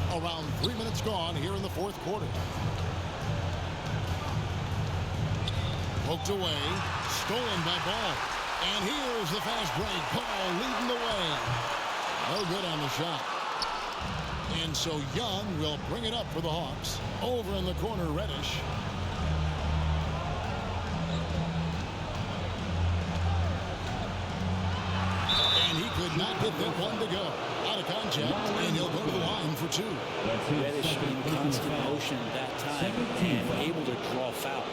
Around 3 minutes gone here in the fourth quarter. Poked away, stolen by Ball. And here's the fast break. Ball leading the way. No good on the shot. And so Young will bring it up for the Hawks. Over in the corner, Reddish. And he could not get that one to go. Out of contact, and he'll go to the line for 2. Reddish in constant motion that time and able to draw foul.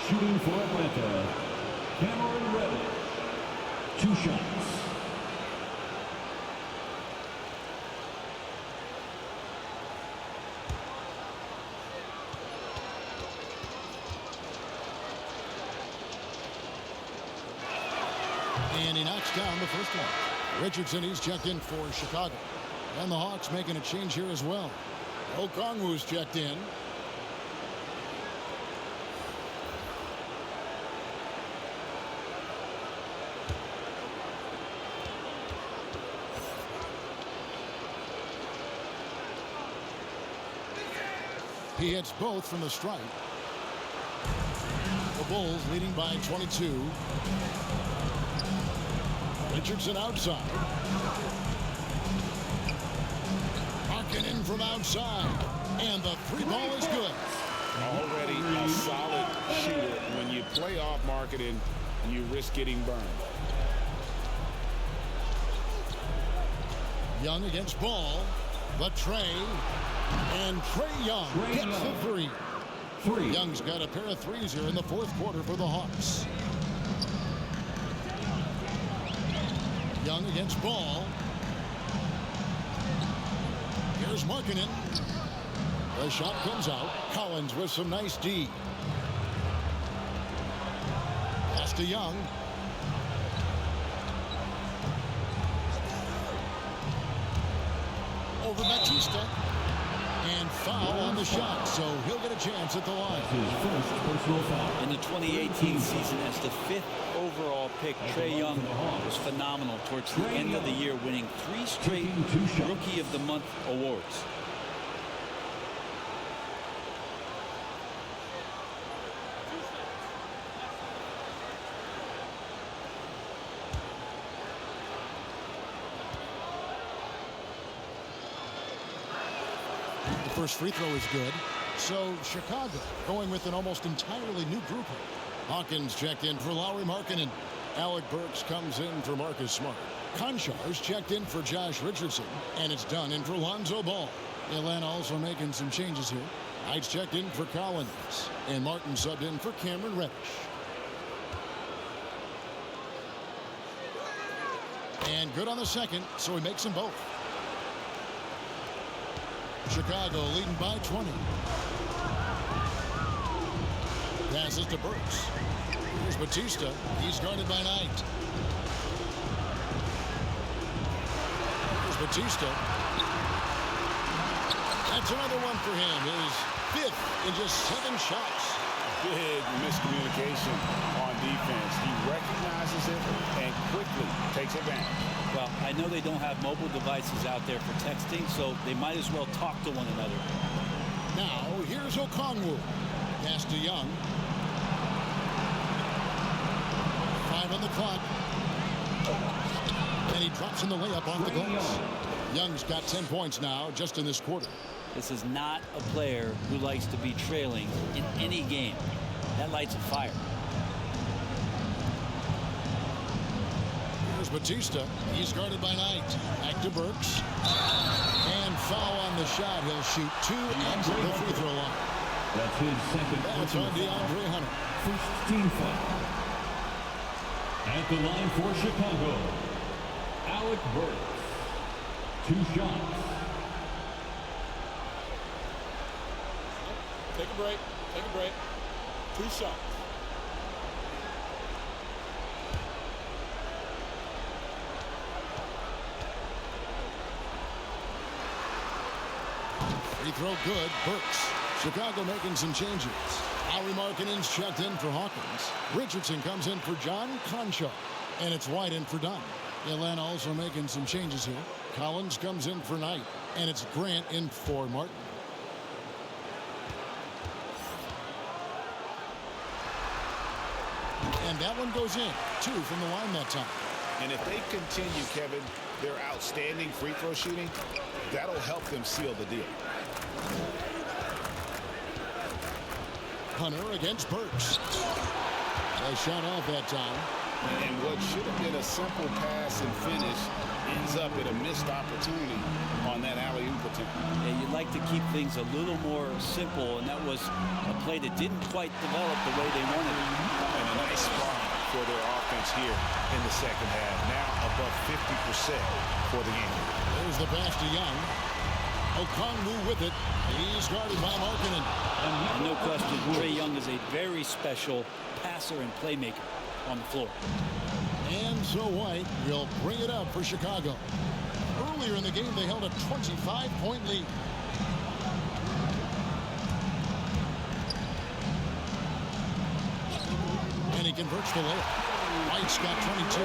Shooting for Atlanta, Cameron Reddish. 2 shots. And he knocks down the first one. Richardson, he's checked in for Chicago. And the Hawks making a change here as well. Okongwu's checked in. He hits both from the stripe. The Bulls leading by 22. Richardson outside. Markkanen from outside. And the 3 ball is good. Already a solid shooter. When you play off Markkanen, you risk getting burned. Young against Ball. But Trey. And Trey Young gets the 3. Young's got a pair of 3s here in the fourth quarter for the Hawks. Young against Ball. Here's Markkanen. The shot comes out. Collins with some nice D. Pass to Young. Over Batista. And foul on the shot, so he'll get a chance at the line. His first personal foul. In the 2018 season, as the 5th overall pick, Trey Young was phenomenal towards the end of the year, winning 3 straight Rookie of the Month awards. First free throw is good. So Chicago going with an almost entirely new group. Hawkins checked in for Lauri Markkanen. Alec Burks comes in for Marcus Smart. Conchar's checked in for Josh Richardson, and it's done in for Lonzo Ball. Atlanta also making some changes here. Knight's checked in for Collins, and Martin subbed in for Cameron Reddish. And good on the second, so he makes them both. Chicago leading by 20. Passes to Burks. Here's Batista. He's guarded by Knight. Here's Batista. That's another one for him. His fifth in just 7 shots. Big miscommunication on defense. He recognizes it and quickly takes advantage. Well, I know they don't have mobile devices out there for texting, so they might as well talk to one another. Now, here's Okongwu. Pass to Young. 5 on the clock. And he drops in the layup off the glass. Young's got 10 points now just in this quarter. This is not a player who likes to be trailing in any game. That lights a fire. Here's Batista. He's guarded by Knight. Back to Burks. And foul on the shot. He'll shoot 2 at the free throw line. That's his second. That's on DeAndre Hunter. First team foul. At the line for Chicago, Alec Burks. 2 shots. Take a break. Take a break. 2 shots. Free throw good. Burks. Chicago making some changes. Lauri Markkanen's checked in for Hawkins. Richardson comes in for John Conchar. And it's White in for Dunn. Atlanta also making some changes here. Collins comes in for Knight. And it's Grant in for Martin. And that one goes in. 2 from the line that time. And if they continue, Kevin, their outstanding free throw shooting, that'll help them seal the deal. Hunter against Burks. A shot off that time. And what should have been a simple pass and finish ends up in a missed opportunity on that alley-oop attempt. And you'd like to keep things a little more simple, and that was a play that didn't quite develop the way they wanted it. And a nice spot for their offense here in the second half. Now above 50% for the game. There's the pass to Young. Okongwu with it. He's guarded by Markkanen. And no question, Trae Young is a very special passer and playmaker on the floor. And so White will bring it up for Chicago. Earlier in the game, they held a 25-point lead. And he converts the layup. White's got 22.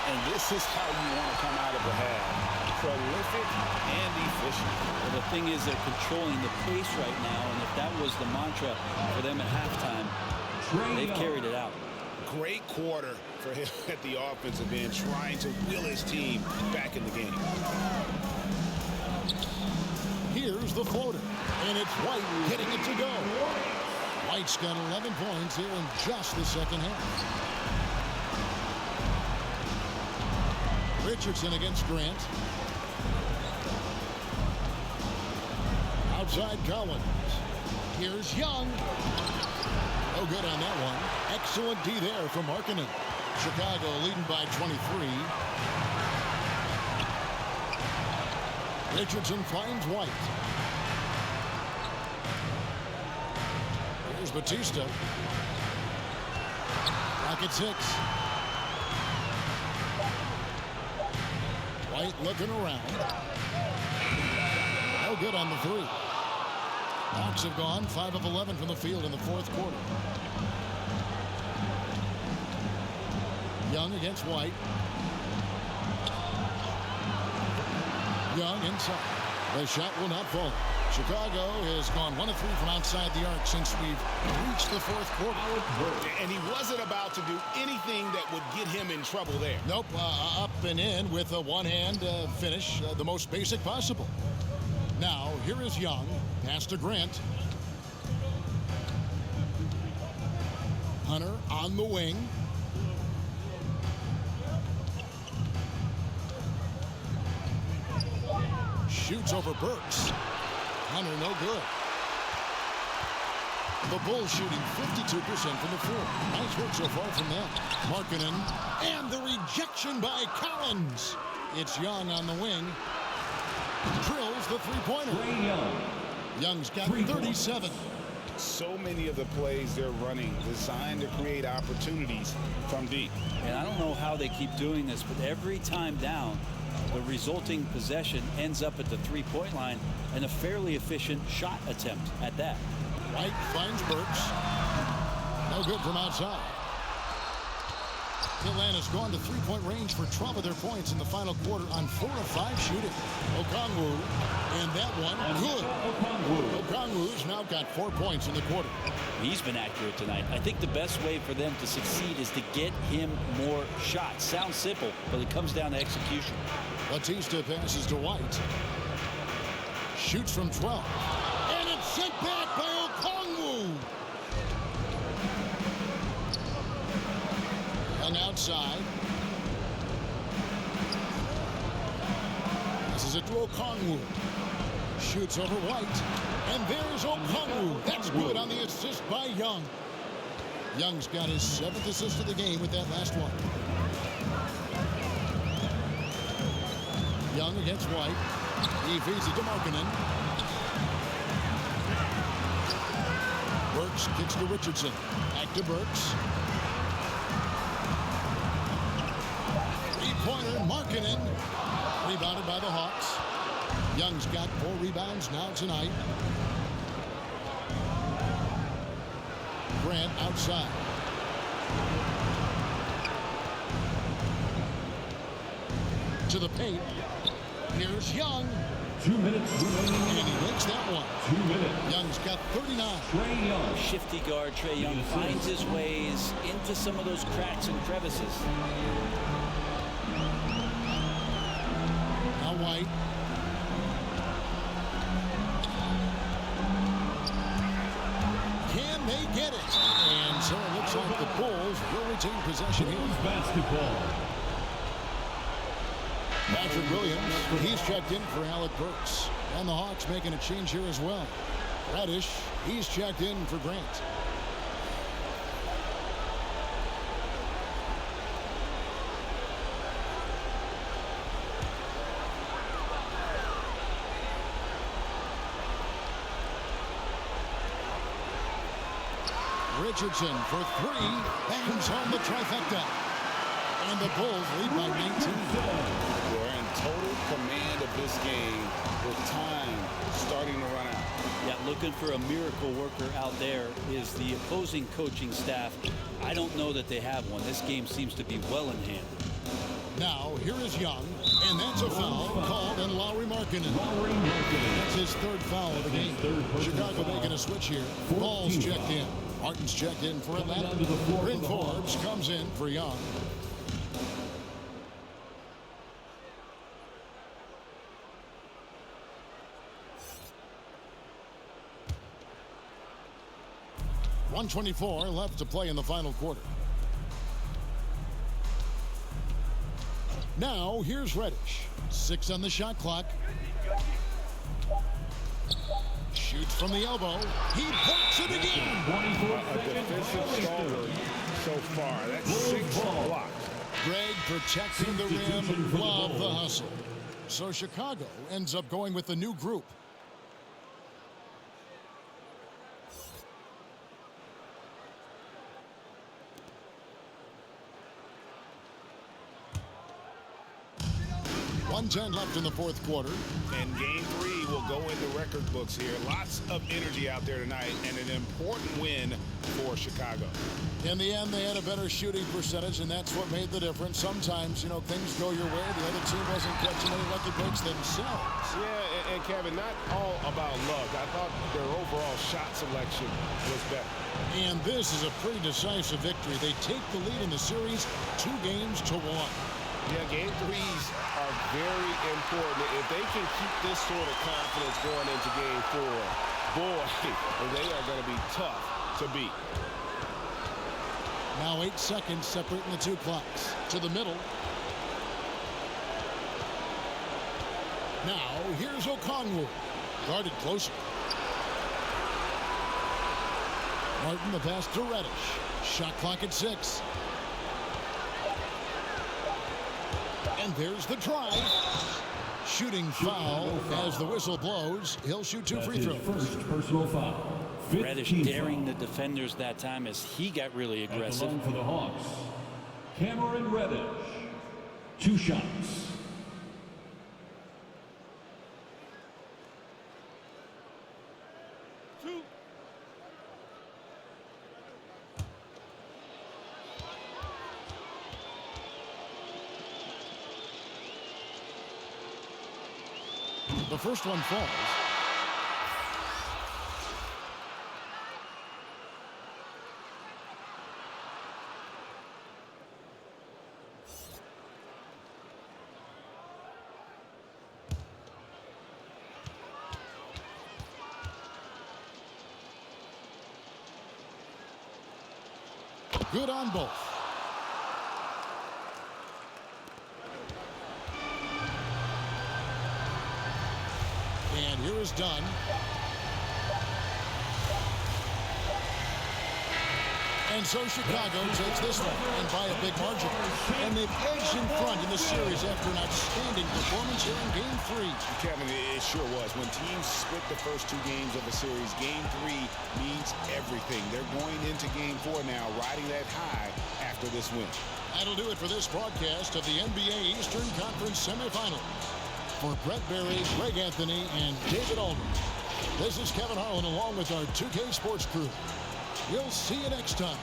And this is how you want to come out of the half. Prolific and efficient. Well, the thing is, they're controlling the pace right now, and if that was the mantra for them at halftime, they've carried it out. Great quarter for him at the offensive end, trying to will his team back in the game. Here's the floater, and it's White getting it to go. White's got 11 points here in just the second half. Richardson against Grant. Outside Collins. Here's Young. No good on that one. Excellent D there from Markkanen. Chicago leading by 23. Richardson finds White. Here's Batista. Clock at 6. White looking around. No good on the 3. Hawks have gone 5 of 11 from the field in the fourth quarter. Young against White. Young inside. The shot will not fall. Chicago has gone 1 of 3 from outside the arc since we've reached the fourth quarter. And he wasn't about to do anything that would get him in trouble there. Nope, up and in with a one-hand finish, the most basic possible. Now, here is Young. Pass to Grant. Hunter on the wing. Shoots over Burks. Hunter, no good. The Bulls shooting 52% from the floor. Nice work so far from them. Markkanen, and the rejection by Collins. It's Young on the wing. Drills the three-pointer. Young's got 37. So many of the plays they're running designed to create opportunities from deep. And I don't know how they keep doing this, but every time down, the resulting possession ends up at the three-point line and a fairly efficient shot attempt at that. White finds Burks. No good from outside. Atlanta's gone to three-point range for 12 of their points in the final quarter on 4 of 5 shooting. Okongwu, and that one good. Okongwu's now got 4 points in the quarter. He's been accurate tonight. I think the best way for them to succeed is to get him more shots. Sounds simple, but it comes down to execution. Batista passes to White. Shoots from 12. And it's sent back by Okongwu. Young outside. This is it to Okongwu. Shoots over White. And there's Okongwu. That's good on the assist by Young. Young's got his 7th assist of the game with that last one. Young against White. He feeds it to Markkanen. Burks kicks to Richardson. Back to Burks. Three-pointer, Markkanen. Rebounded by the Hawks. Young's got 4 rebounds now tonight. Grant outside. To the paint. Here's Young. 2 minutes remaining. And he makes that one. 2 minutes. Young's got 39. Trae Young. Shifty guard Trae Young finds his ways into some of those cracks and crevices. Now White. Can they get it? And so it looks like the Bulls will retain possession here. Basketball. Patrick Williams, he's checked in for Alec Burks. And the Hawks making a change here as well. Reddish, he's checked in for Grant. Richardson for 3, bangs home the trifecta. And the Bulls lead by 19. They're in total command of this game with time starting to run out. Yeah, looking for a miracle worker out there is the opposing coaching staff. I don't know that they have one. This game seems to be well in hand. Now, here is Young, and that's a foul called on Lauri Markkanen. That's his 3rd foul of the game. Chicago making a switch here. Ball's checked in. Martin's checked in for Atlanta. Bryn Forbes comes in for Young. .124 left to play in the final quarter. Now, here's Reddish. 6 on the shot clock. Shoots from the elbow. He blocks it again. A defensive stalwart so far. That's 6 blocks. Greg protecting the rim. Love the hustle. So Chicago ends up going with the new group. .110 left in the 4th quarter. And game 3 will go into record books here. Lots of energy out there tonight and an important win for Chicago. In the end, they had a better shooting percentage, and that's what made the difference. Sometimes, you know, things go your way. The other team wasn't catching any lucky breaks themselves. Yeah, and Kevin, not all about luck. I thought their overall shot selection was better. And this is a pretty decisive victory. They take the lead in the series 2 games to 1. Yeah, game 3s are very important. If they can keep this sort of confidence going into game 4, boy, they are going to be tough to beat. Now 8 seconds separating the 2 clocks. To the middle. Now, here's Okongwu. Guarded closer. Martin the pass to Reddish. Shot clock at 6. And there's the drive. Shooting foul as the whistle blows. He'll shoot 2 free throws. First personal foul. Reddish daring the defenders that time as he got really aggressive. For the Hawks, Cameron Reddish. 2 shots. The first one falls. Good on both. And here is Dunn. And so Chicago takes this one, and by a big margin. And they've edged in front in the series after an outstanding performance here in Game 3. Kevin, it sure was. When teams split the first 2 games of the series, Game 3 means everything. They're going into Game 4 now, riding that high after this win. That'll do it for this broadcast of the NBA Eastern Conference Semifinals. For Brett Berry, Greg Anthony, and David Aldridge, this is Kevin Harlan along with our 2K Sports crew. We'll see you next time.